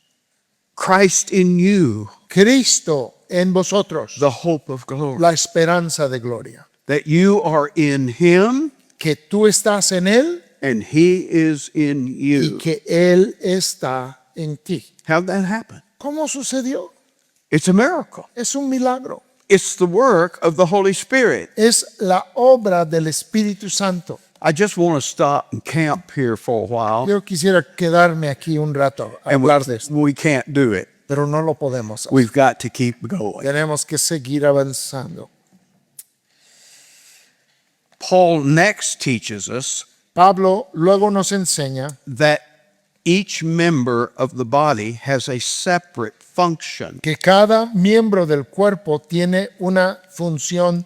Christ in you, Cristo en vosotros, the hope of glory. la esperanza de gloria. That you are in Him Que tú estás en Él and He is in y you. que Él está en ti. How'd that happen? ¿Cómo sucedió? It's a miracle. Es un milagro. It's the work of the Holy Spirit. Es la obra del Espíritu Santo. I just want to stop and camp here for a while, Yo quisiera quedarme aquí un rato a and hablar de esto, we can't do it. pero no lo podemos hacer. We've got to keep going. Tenemos que seguir avanzando. Paul next teaches us Pablo luego nos enseña that each member of the body has a separate function. que cada miembro del cuerpo tiene una función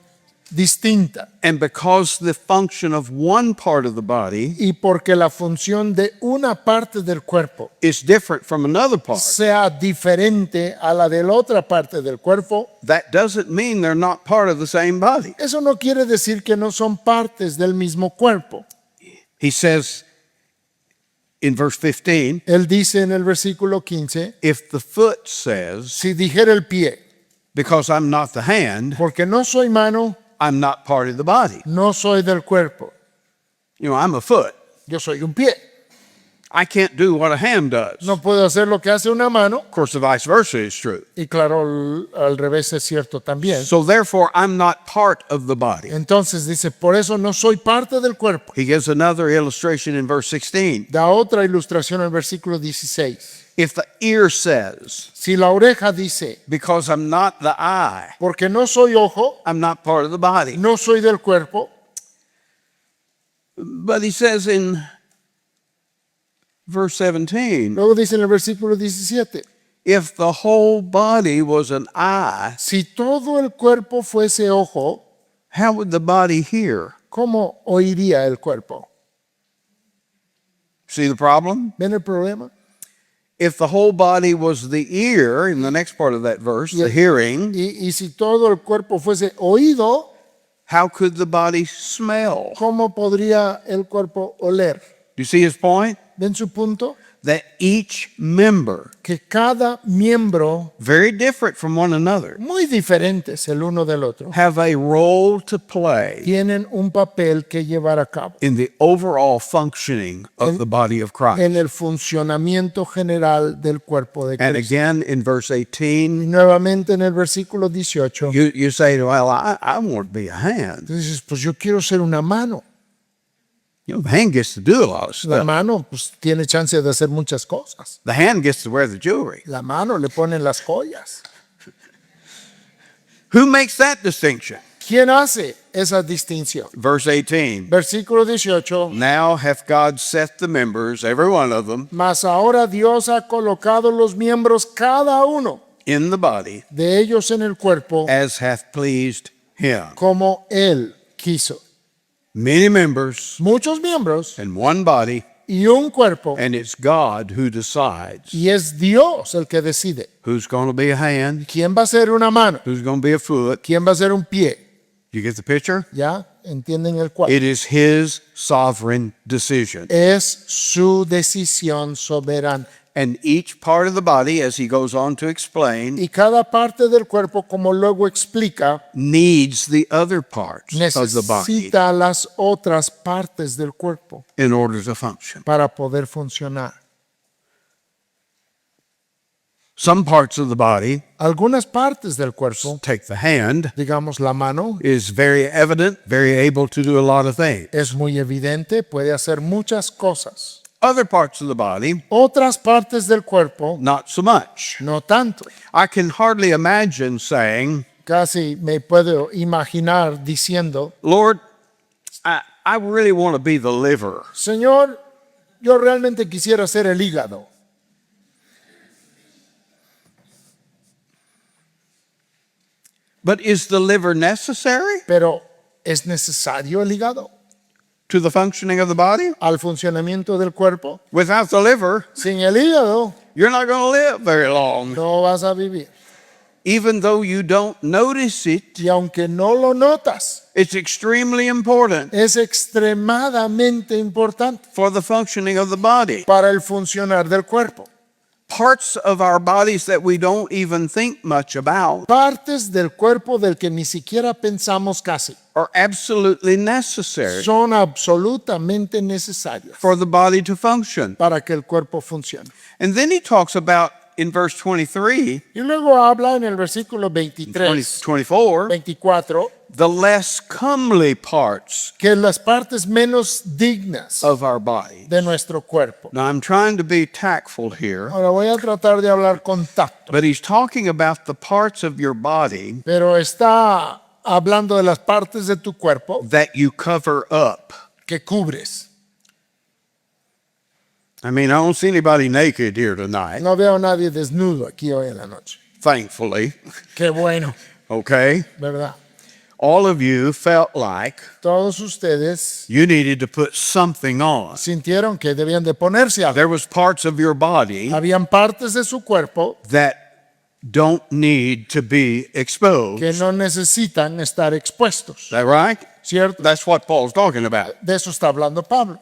distinta. And because the function of one part of the body Y porque la función de una parte del cuerpo is different from another part, sea diferente a la de la otra parte del cuerpo, that doesn't mean they're not part of the same body. eso no quiere decir que no son partes del mismo cuerpo. He says in verse 15, Él dice en el versículo 15, if the foot says, si dijera el pie, because I'm not the hand, porque no soy mano, I'm not part of the body. no soy del cuerpo, You know, I'm a foot. yo soy un pie. I can't do what a hand does. No puedo hacer lo que hace una mano, Of course, the vice versa is true. y claro, al revés es cierto también. So therefore, I'm not part of the body. Entonces dice, por eso no soy parte del cuerpo. He gives another illustration in verse 16. Da otra ilustración al versículo 16. If the ear says, Si la oreja dice, because I'm not the eye, porque no soy ojo, I'm not part of the body. no soy del cuerpo, But he says in verse 17, luego dice en el versículo 17, if the whole body was an eye, si todo el cuerpo fuese ojo, how would the body hear? ¿cómo oiría el cuerpo? See the problem? ¿Ven el problema? If the whole body was the ear, in the next part of that verse, the hearing, Y si todo el cuerpo fuese oído, how could the body smell? ¿cómo podría el cuerpo oler? Do you see his point? ¿Ven su punto? That each member, Que cada miembro, very different from one another, muy diferentes el uno del otro, have a role to play tienen un papel que llevar a cabo in the overall functioning of the body of Christ. en el funcionamiento general del cuerpo de And Cristo. again in verse Y 18, nuevamente en el versículo 18, you say, well, I want to be a hand. tú dices, pues yo quiero ser una mano. You know, the hand gets to do a lot of La stuff. mano pues tiene chance de hacer muchas cosas. The hand gets to wear the jewelry. La mano le ponen las joyas. Who makes that distinction? ¿Quién hace esa distinción? Verse 18, Versículo 18. now hath God set the members, every one of them, Mas ahora Dios ha colocado los miembros, cada uno in the body de ellos en el cuerpo, as hath pleased him. como Él quiso. Many members Muchos miembros and one body, y un cuerpo. and it's God who decides Y es Dios el que decide who's going to be a hand, quién va a ser una mano, who's going to be a foot. quién va a ser un pie. You get the picture? ¿Ya? ¿Entienden el cual? It is his sovereign decision. Es su decisión soberana. And each part of the body, as he goes on to explain, Y cada parte del cuerpo, como luego explica, needs the other parts of the body necesita las otras partes del cuerpo in order to function. para poder funcionar. Some parts of the body, Algunas partes del cuerpo, take the hand, digamos la mano, is very evident, very able to do a lot of things. es muy evidente, puede hacer muchas cosas. Other parts of the body, Otras partes del cuerpo, not so much. no tanto. I can hardly imagine saying, Casi me puedo imaginar diciendo, Lord, I really want to be the liver. Señor, yo realmente quisiera ser el hígado. But is the liver necessary Pero ¿es necesario el hígado to the functioning of the body? al funcionamiento del cuerpo? Without the liver, Sin el hígado you're not going to live very long. no vas a vivir. Even though you don't notice it, Y aunque no lo notas, it's extremely important es extremadamente importante for the functioning of the body. para el funcionar del cuerpo. Parts of our bodies that we don't even think much about Partes del cuerpo del que ni siquiera pensamos casi are absolutely necessary son absolutamente necesarias for the body to function. para que el cuerpo funcione. And then he talks about in verse 23, Y luego habla en el versículo 23, 24, 24, the less comely parts que las partes menos dignas of our body. de nuestro cuerpo. Now I'm trying to be tactful here, Ahora voy a tratar de hablar con tacto, but he's talking about the parts of your body pero está hablando de las partes de tu cuerpo that you cover up. que cubres. I mean, I don't see anybody naked here tonight, No veo a nadie desnudo aquí hoy en la noche. thankfully. Qué bueno, Okay? ¿verdad? All of you felt like Todos ustedes you needed to put something on. sintieron que debían de ponerse algo. There was parts of your body Habían partes de su cuerpo that don't need to be exposed. que Is no necesitan estar expuestos, that right? ¿cierto? That's what Paul's talking about. De eso está hablando Pablo.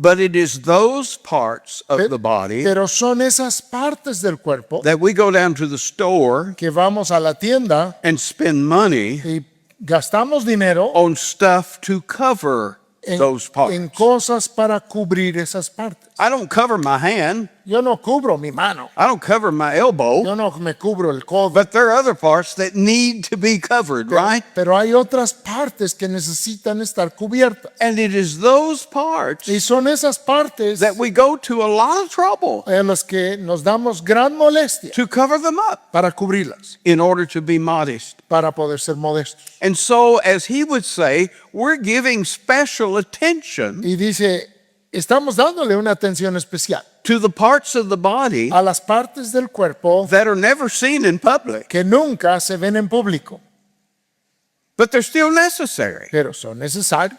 But it is those parts of the body Pero son esas partes del cuerpo that we go down to the store que vamos a la tienda and spend money y gastamos dinero on stuff to cover those en parts. cosas para cubrir esas partes. I don't cover my hand. Yo no cubro mi mano, I don't cover my elbow. yo no me cubro el codo, But there are other parts that need to be covered, right? pero hay otras partes que necesitan estar cubiertas. And it is those parts Y son esas partes that we go to a lot of trouble en las que nos damos gran molestia to cover them up para cubrirlas, in order to be modest. para poder ser modestos. And so, as he would say, we're giving special attention Y dice, estamos dándole una atención especial to the parts of the body a las partes del cuerpo that are never seen in public, que nunca se ven en público, but they're still necessary. pero son necesarios.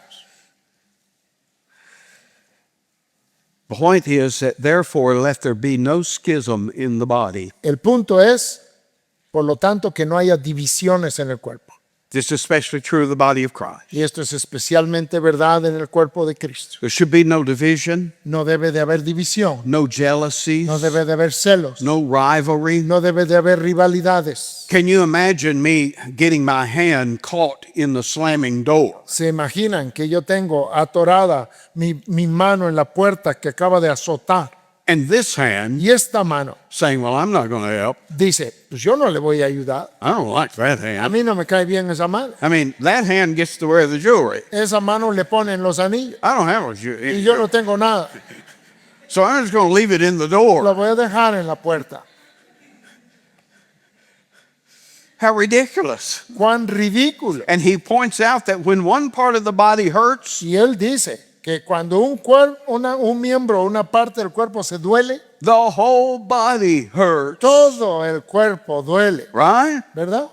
The point is that therefore let there be no schism in the body. El punto es, por lo tanto, que no haya divisiones en el cuerpo. This is especially true of the body of Christ. Y esto es especialmente verdad en el cuerpo de Cristo. There should be no division, No debe de haber división, no jealousies, no debe de haber celos, no rivalry. no debe de haber rivalidades. Can you imagine me getting my hand caught in the slamming door? Se imaginan que yo tengo atorada mi mano en la puerta que acaba de azotar And this hand y esta mano saying, well, I'm not going to help. dice, pues yo no le voy a ayudar. I don't like that A hand. mí no me cae bien esa mano. I mean, that hand gets to wear the jewelry. Esa mano le ponen los anillos I don't have a y jewelry. yo no tengo nada. So I'm just going to leave it in the La door. voy a dejar en la puerta. How ridiculous. Cuán ridículo. And he points out that when one part of the body hurts, Y él dice que cuando un miembro, una parte del cuerpo se duele, the whole body hurts. todo el cuerpo duele, Right? ¿verdad?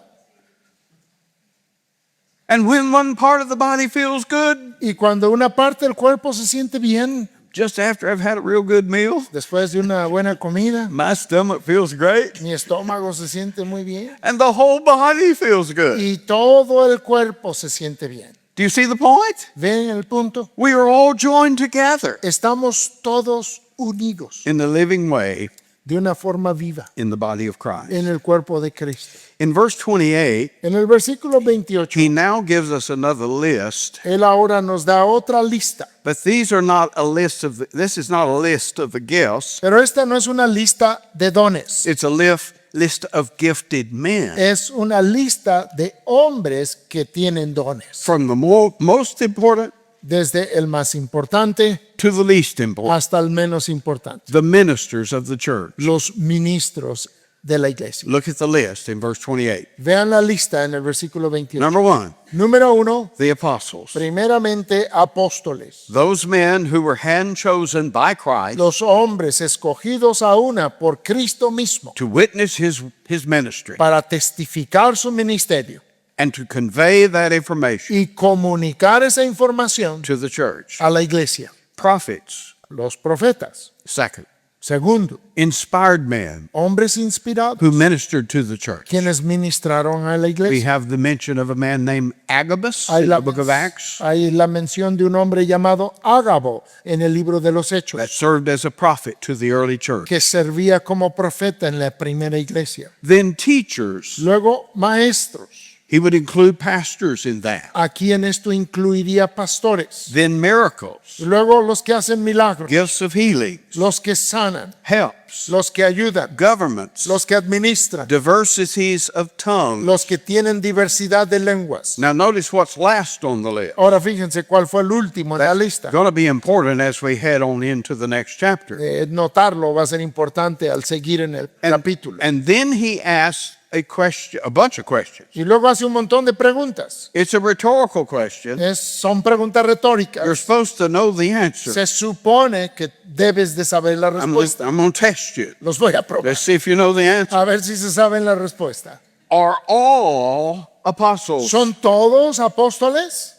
And when one part of the body feels good, Y cuando una parte del cuerpo se siente bien, just after I've had a real good meal, después de una buena comida, my stomach feels great. mi estómago se siente muy bien And the whole body feels good. y todo el cuerpo se siente bien. Do you see the point? ¿Ven el punto? We are all joined together Estamos todos unidos in the living way de una forma viva in the body of Christ. en el cuerpo de Cristo. In verse 28, En el versículo 28, he now gives us another list, él ahora nos da otra lista. but these are not a list of this is not a list of the gifts. Pero esta no es una lista de dones. It's a list of gifted men. Es una lista de hombres que tienen dones. From the most important Desde el más importante to the least important. hasta el menos importante. The ministers of the church. Los ministros de la iglesia. Look at the list in verse 28. Vean la lista en el versículo 28. Number 1, Número 1, the apostles. primeramente apóstoles. Those men who were hand chosen by Christ Los hombres escogidos a una por Cristo mismo to witness his ministry para testificar su ministerio and to convey that information y comunicar esa información to the church. a la iglesia. Prophets, Los profetas. second. Segundo, Inspired men hombres inspirados who ministered to the church. quienes ministraron a la We iglesia. have the mention of a man named Agabus in the book of Acts hay la mención de un hombre llamado Ágabo en el libro de los that Hechos, served as a prophet to the early church. que servía como profeta en la primera iglesia. Then teachers, Luego, maestros. he would include pastors in that. Aquí en esto incluiría pastores. Then miracles, Luego, los que hacen milagros, gifts of healing, los que sanan, helps, los que ayudan, governments, los que administran, diversities of tongues. los que tienen diversidad de lenguas. Now notice what's last on the list. Ahora fíjense cuál fue el último en la lista. Going to be important as we head on into the next chapter. Notarlo va a ser importante al seguir en el capítulo. And then he asks a question, a bunch of questions. Y luego hace un montón de preguntas. It's a rhetorical question. Son preguntas You're retóricas. supposed to know the answer. Se supone que debes de saber la I'm respuesta. going to test you. Los voy a probar. Let's see if you know the answer. A ver si se saben la respuesta. Are all apostles? ¿Son todos apóstoles?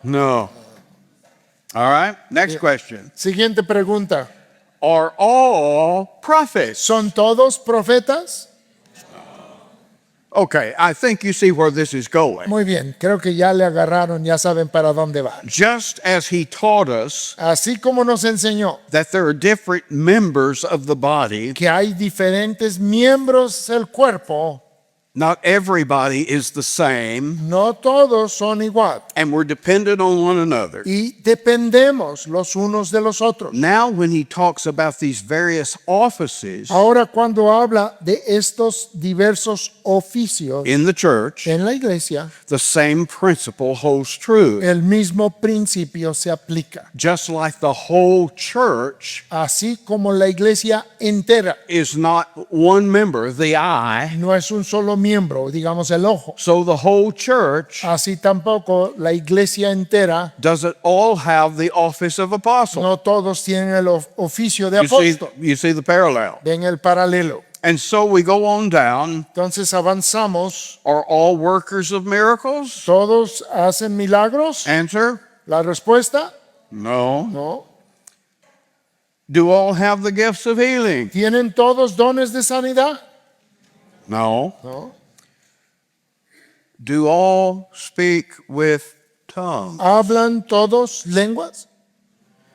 No. All right. Next question. Siguiente pregunta. Are all prophets? ¿Son todos profetas? Okay, I think you see where this is going. Muy bien, creo que ya le agarraron, ya saben para dónde van. Just as he taught us Así como nos enseñó that there are different members of the body, que hay diferentes miembros del cuerpo, not everybody is the same, no todos son igual. and we're dependent on one another. Y dependemos los unos de los otros. Now, when he talks about these various offices Ahora cuando habla de estos diversos oficios in the church, en la iglesia, the same principle holds true. el mismo principio se aplica. Just like the whole church Así como la iglesia entera is not one member, the eye, no es un solo miembro, digamos el ojo. so the whole church Así tampoco la iglesia entera, doesn't all have the office of apostle. no todos tienen el oficio de You see, apóstol. you see the parallel. Ven el paralelo. And so we go on down. Entonces avanzamos. Are all workers of miracles? ¿Todos hacen milagros? Answer, La respuesta, no. no. Do all have the gifts of healing? ¿Tienen todos dones de sanidad? No. No. Do all speak with tongues? ¿Hablan todos lenguas?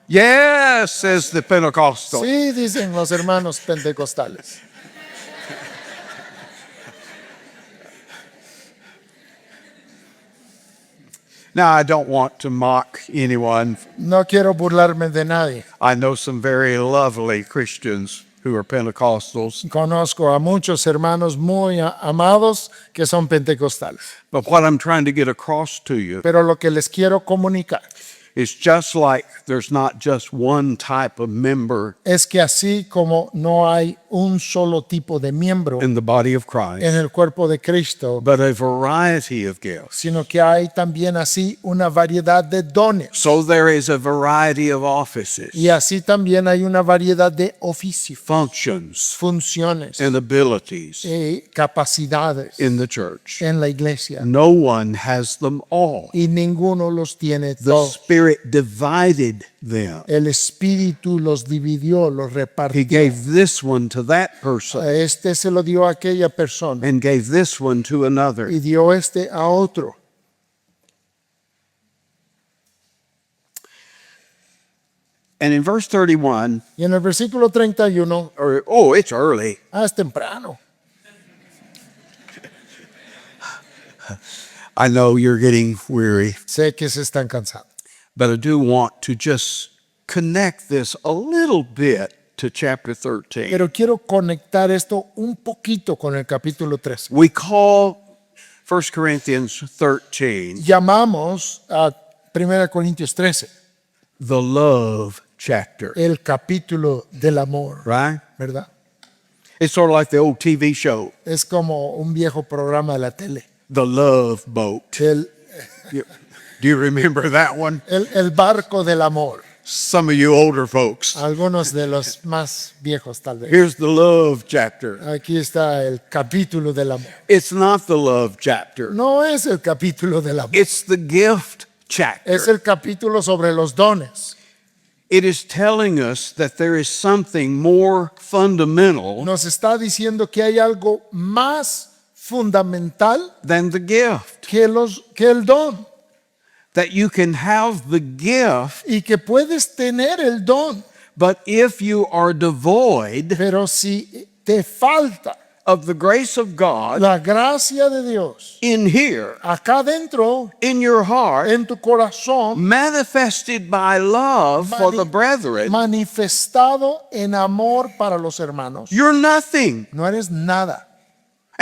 Yes, says the Pentecostal. Sí, dicen los hermanos pentecostales. Now, I don't want to mock anyone. No quiero burlarme de nadie. I know some very lovely Christians who are Pentecostals. Conozco a muchos hermanos muy amados que son pentecostales. But what I'm trying to get across to you Pero lo que les quiero comunicar is just like there's not just one type of member es que así como no hay un solo tipo de miembro in the body of Christ, en el cuerpo de Cristo, but a variety of gifts. sino que hay también así una variedad de dones. So there is a variety of offices, Y así también hay una variedad de oficios, functions, funciones and abilities y capacidades in the church. en la iglesia. No one has them all. Y ninguno los tiene The todos. Spirit divided them. El Espíritu los dividió, los He repartió. gave this one to that person A este se lo dio a aquella persona and gave this one to another. y dio este a otro. And in verse 31, Y en el versículo 31, it's early. es temprano. I know you're getting weary, Sé que se están cansando. but I do want to just connect this a little bit to chapter 13. Pero quiero conectar esto un poquito con el capítulo 13. We call 1 Corinthians 13 Llamamos a 1 Corintios 13 the love chapter, el capítulo del amor, right? ¿verdad? It's sort of like the old TV show, Es como un viejo programa de la tele. The Love Boat. El, Do you remember that one? el barco del amor. Some of you older folks. Algunos de los más viejos tal vez. Here's the love chapter. Aquí está el capítulo del amor. It's not the love chapter. No es el capítulo del amor. It's the gift chapter. Es el capítulo sobre los dones. It is telling us that there is something more fundamental Nos está diciendo que hay algo más fundamental than the gift. que el don. That you can have the gift, Y que puedes tener el don. but if you are devoid Pero si te falta of the grace of God la gracia de Dios in here, acá dentro, in your heart, en tu corazón, manifested by love for the Mani- brethren, manifestado en amor para los hermanos, you're nothing. no eres nada.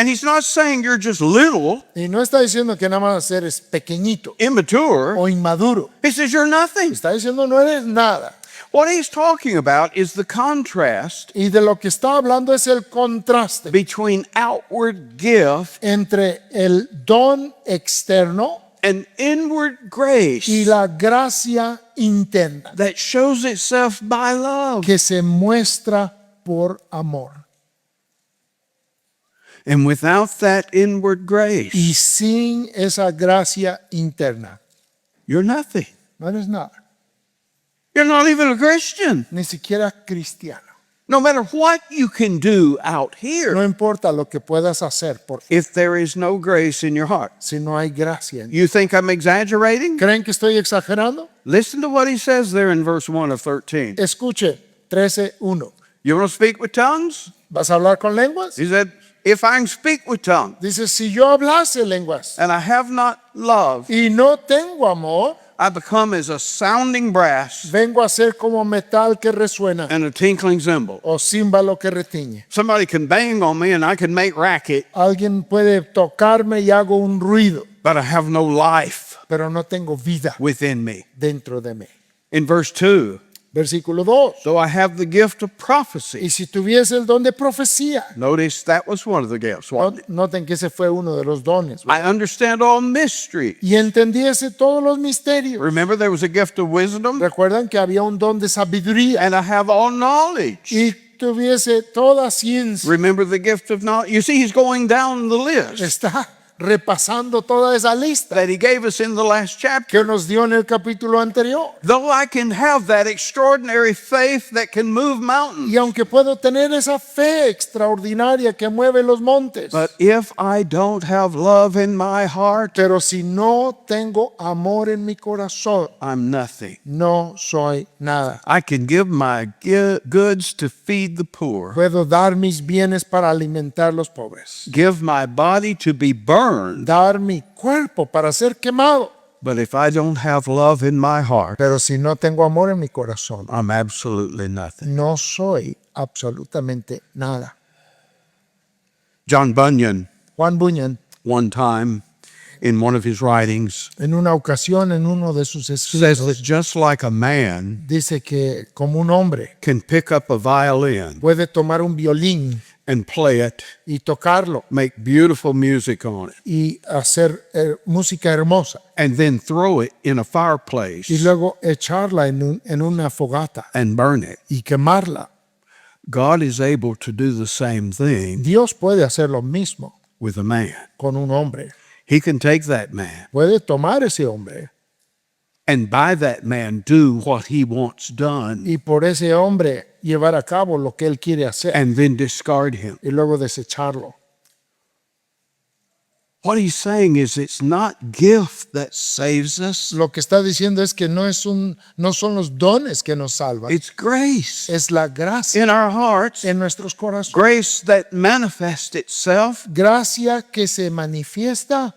And he's not saying you're just little, Y no está diciendo que nada más eres pequeñito immature. o inmaduro. He says you're nothing. Está diciendo no eres nada. What he's talking about is the contrast Y de lo que está hablando es el contraste between outward gift entre el don externo and inward grace y la gracia interna that shows itself by love. que se muestra por amor. And without that inward grace, Y sin esa gracia interna, you're nothing. no eres nada, You're not even a Christian. ni siquiera cristiano. No matter what you can do out No here, importa lo que puedas hacer if there is no grace in your heart. si no hay gracia. You think I'm exaggerating? ¿Creen que estoy exagerando? Listen to what he says there in verse 1 of 13. Escuche, 13:1. You want to speak with tongues? ¿Vas a hablar con lenguas? He said, if I can speak with tongues Dice, si yo hablase lenguas and I have not love, y no tengo amor, I become as a sounding brass vengo a ser como metal que resuena and a tinkling cymbal. o címbalo que retiñe. Somebody can bang on me and I can make racket, Alguien puede tocarme y hago un ruido, but I have no life pero no tengo vida within me. dentro de mí. In verse 2, Versículo 2. though I have the gift of prophecy. Y si tuviese el don de profecía, Notice that was one of the gifts. noten que ese fue uno de los dones. I understand all mystery. Y entendiese todos los misterios. Remember, there was a gift of wisdom, Recuerdan que había un don de sabiduría and I have all knowledge. y tuviese toda ciencia. Remember the gift of knowledge. You see, he's going down the list Está repasando toda esa lista that he gave us in the last chapter. que nos dio en el capítulo anterior. Though I can have that extraordinary faith that can move mountains, Y aunque puedo tener esa fe extraordinaria que mueve los montes, but if I don't have love in my heart, pero si no tengo amor en mi corazón, I'm nothing. no soy nada. I can give my goods to feed the poor, Puedo dar mis bienes para alimentar los pobres, give my body to be burned, dar mi cuerpo para ser quemado, but if I don't have love in my heart, pero si no tengo amor en mi corazón, I'm absolutely nothing. no soy absolutamente nada. John Bunyan, Juan Bunyan, one time in one of his writings, en una ocasión en uno de sus says escritos, that just like a man dice que como un hombre can pick up a violin puede tomar un violín and play it, y tocarlo make beautiful music on it, y hacer música hermosa and then throw it in a fireplace y luego echarla en una fogata and burn it. y quemarla. God is able to do the same thing Dios puede hacer lo mismo with a man. con un hombre. He can take that man Puede tomar ese hombre and by that man do what he wants done y por ese hombre llevar a cabo lo que él quiere hacer and then discard him. y luego desecharlo. What he's saying is it's not gift that saves us, Lo que está diciendo es que no son los dones que nos salvan, it's grace es la gracia in our hearts, en nuestros corazones. grace that manifests itself Gracia que se manifiesta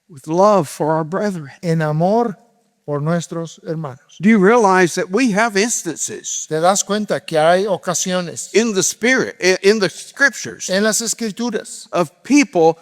with love for our brethren. en amor por nuestros hermanos. Do you realize that we have instances Te das cuenta que hay ocasiones in the Spirit, in the Scriptures, en las escrituras of people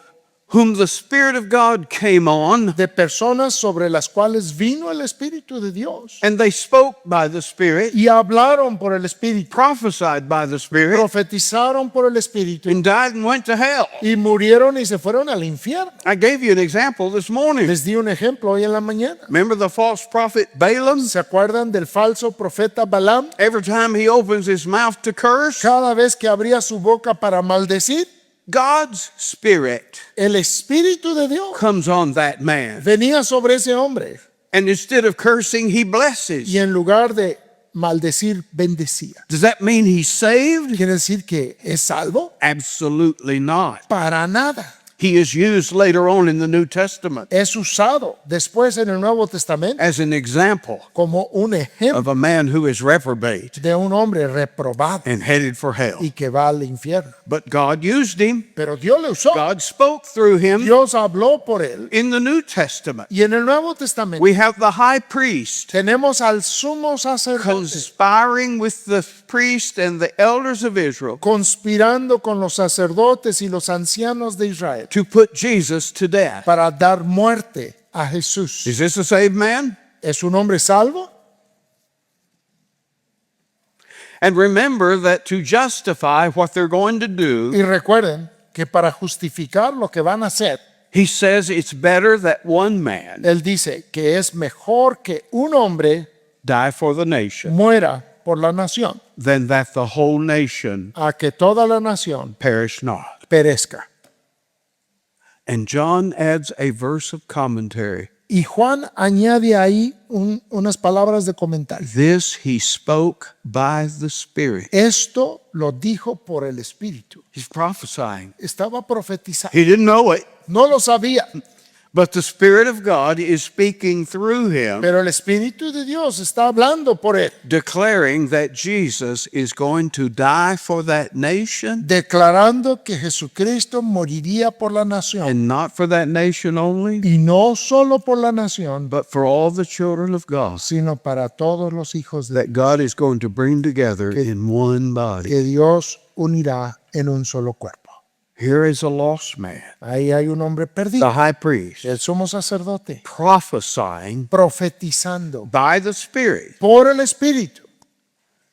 whom the Spirit of God came on de personas sobre las cuales vino el Espíritu de Dios and they spoke by the Spirit, y hablaron por el Espíritu, prophesied by the Spirit, profetizaron por el Espíritu and died and went to hell. y murieron y se fueron al infierno. I gave you an example this morning. Les di un ejemplo hoy en la mañana. Remember the false prophet Balaam? ¿Se acuerdan del falso profeta Balaam? Every time he opens his mouth to curse, Cada vez que abría su boca para maldecir, God's Spirit el Espíritu de Dios comes on that man. venía sobre ese hombre And instead of cursing, he blesses. y en lugar de maldecir, bendecía. Does that mean he's saved? ¿Quiere decir que es salvo? Absolutely not. Para nada. He is used later on in the New Testament Es usado después en el Nuevo Testamento as an example como un ejemplo of a man who is reprobate de un hombre reprobado and headed for hell. y que va al infierno. But God used him. Pero Dios le usó. God spoke through him Dios habló por él. in the New Testament. Y en el Nuevo Testamento We have the high priest tenemos al sumo sacerdote conspiring with the priest and the elders of Israel conspirando con los sacerdotes y los ancianos de Israel to put Jesus to death. para dar muerte a Jesús. Is this a saved man? ¿Es un hombre salvo? And remember that to justify what they're going to do, Y recuerden que para justificar lo que van a hacer, he says it's better that one man él dice que es mejor que un hombre die for the nation muera por la nación than that the whole nation a que toda la nación perish not. perezca. And John adds a verse of commentary. Y Juan añade ahí unas palabras de comentario. This he spoke by the Spirit. Esto lo dijo por el Espíritu. He's prophesying. Estaba profetizando. He didn't know it, No lo sabía, but the Spirit of God is speaking through him, pero el Espíritu de Dios está hablando por él, declaring that Jesus is going to die for that nation, declarando que Jesucristo moriría por la nación. and not for that nation only, Y no solo por la nación, but for all the children of God, sino para todos los hijos de that God is going to bring together in one body. que Dios unirá en un solo cuerpo. Here is a lost man, Ahí hay un hombre perdido, the high priest, el sumo sacerdote, prophesying profetizando by the Spirit. por el Espíritu.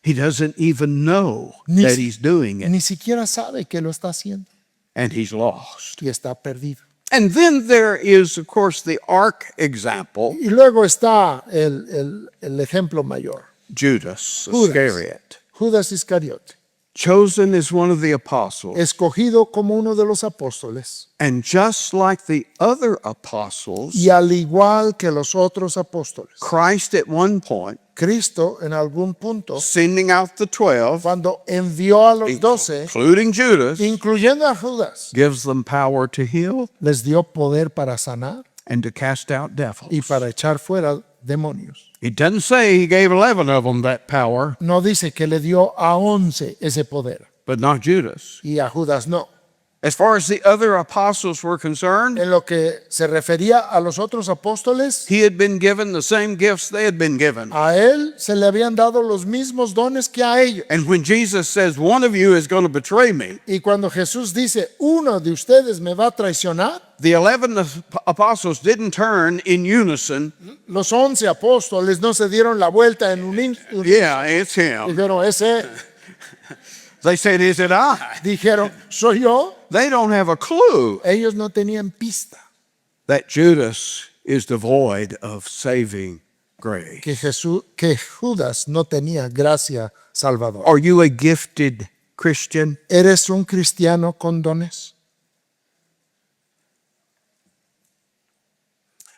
He doesn't even know Ni- that he's doing it, Ni siquiera sabe que lo está haciendo and he's lost. y está perdido. And then there is, of course, the ark example, Y luego está el ejemplo mayor, Judas Judas. Iscariot, Judas Iscariote, chosen as one of the apostles. escogido como uno de los apóstoles. And just like the other apostles, Y al igual que los otros apóstoles, Christ at one point, Cristo en algún punto, sending out the 12, cuando envió a los 12, including Judas, incluyendo a Judas, gives them power to heal les dio poder para sanar and to cast out devils. y para echar fuera demonios. It doesn't say he gave 11 of them that power, No dice que le dio a 11 ese poder but not Judas. y a Judas no. As far as the other apostles were concerned, En lo que se refería a los otros apóstoles, he had been given the same gifts they had been given. a él se le habían dado los mismos dones que a ellos. And when Jesus says, one of you is going to betray me, Y cuando Jesús dice, uno de ustedes me va a traicionar, the 11 apostles didn't turn in unison. los 11 apóstoles no se dieron la vuelta en Yeah, it's him. dijeron, ese, They said, is it I? dijeron, soy yo. They don't have a clue Ellos no tenían pista that Judas is devoid of saving grace. que Judas no tenía gracia salvadora. Are you a gifted Christian? ¿Eres un cristiano con dones?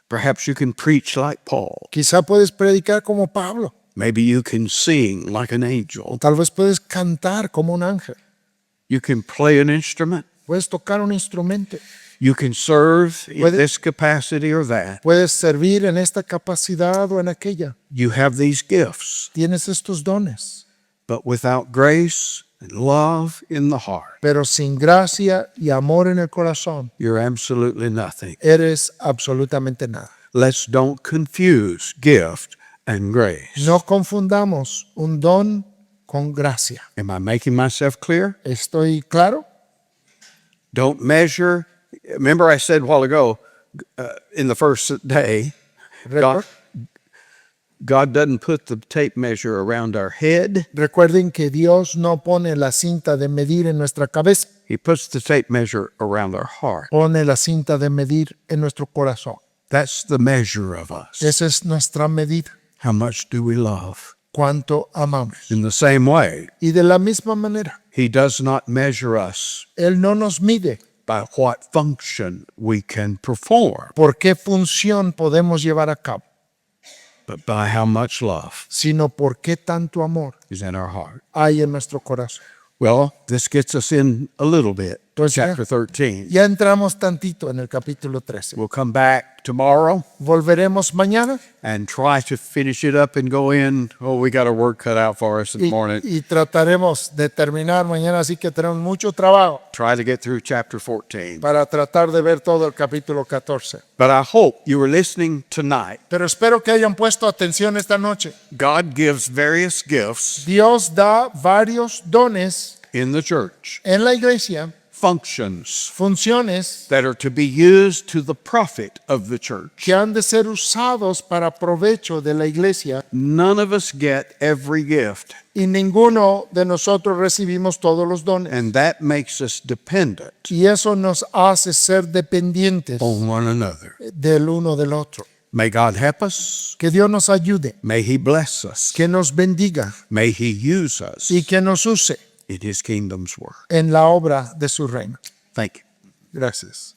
Perhaps you can preach like Paul. Quizá puedes predicar como Pablo. Maybe you can sing like an angel. Tal vez puedes cantar como un ángel. You can play an instrument. Puedes tocar un instrumento. You can serve in Puede- this capacity or that. Puedes servir en esta capacidad o en aquella. You have these gifts, Tienes estos dones. but without grace and love in the heart, Pero sin gracia y amor en el corazón, you're absolutely nothing. eres absolutamente nada. Let's don't confuse gift and grace. No confundamos un don con gracia. Am I making myself clear? ¿Estoy claro? Don't measure. Remember, I said a while ago, in the first day, God doesn't put the tape measure around our head. Recuerden que Dios no pone la cinta de medir en nuestra cabeza, He puts the tape measure around our heart. pone la cinta de medir en nuestro corazón. That's the measure of us. Esa es nuestra medida. How much do we love? Cuánto amamos. In the same way, Y de la misma manera, He does not measure us Él no nos mide by what function we can perform, por qué función podemos llevar a cabo, but by how much love sino por qué tanto amor is in our heart. hay en nuestro corazón. Well, this gets us in a little bit Pues ya, chapter 13. ya entramos tantito en el capítulo 13. We'll come back tomorrow Volveremos mañana and try to finish it up and go in. Oh, we got our work cut out for us this morning. y trataremos de terminar mañana, así que tenemos mucho trabajo Try to get through chapter 14. para tratar de ver todo el capítulo 14. But I hope you were listening tonight. Pero espero que hayan puesto atención esta noche. God gives various gifts Dios da varios dones in the church, en la iglesia, functions funciones that are to be used to the profit of the church. que han de ser usados para provecho de la iglesia, None of us get every gift, y ninguno de nosotros recibimos todos los dones. and that makes us dependent Y eso nos hace ser dependientes on one another. del uno del otro. May God help us. Que Dios nos ayude, May He bless us. que nos bendiga May He use us y que nos use in His kingdom's work. en la obra de su reino. Thank you. Gracias.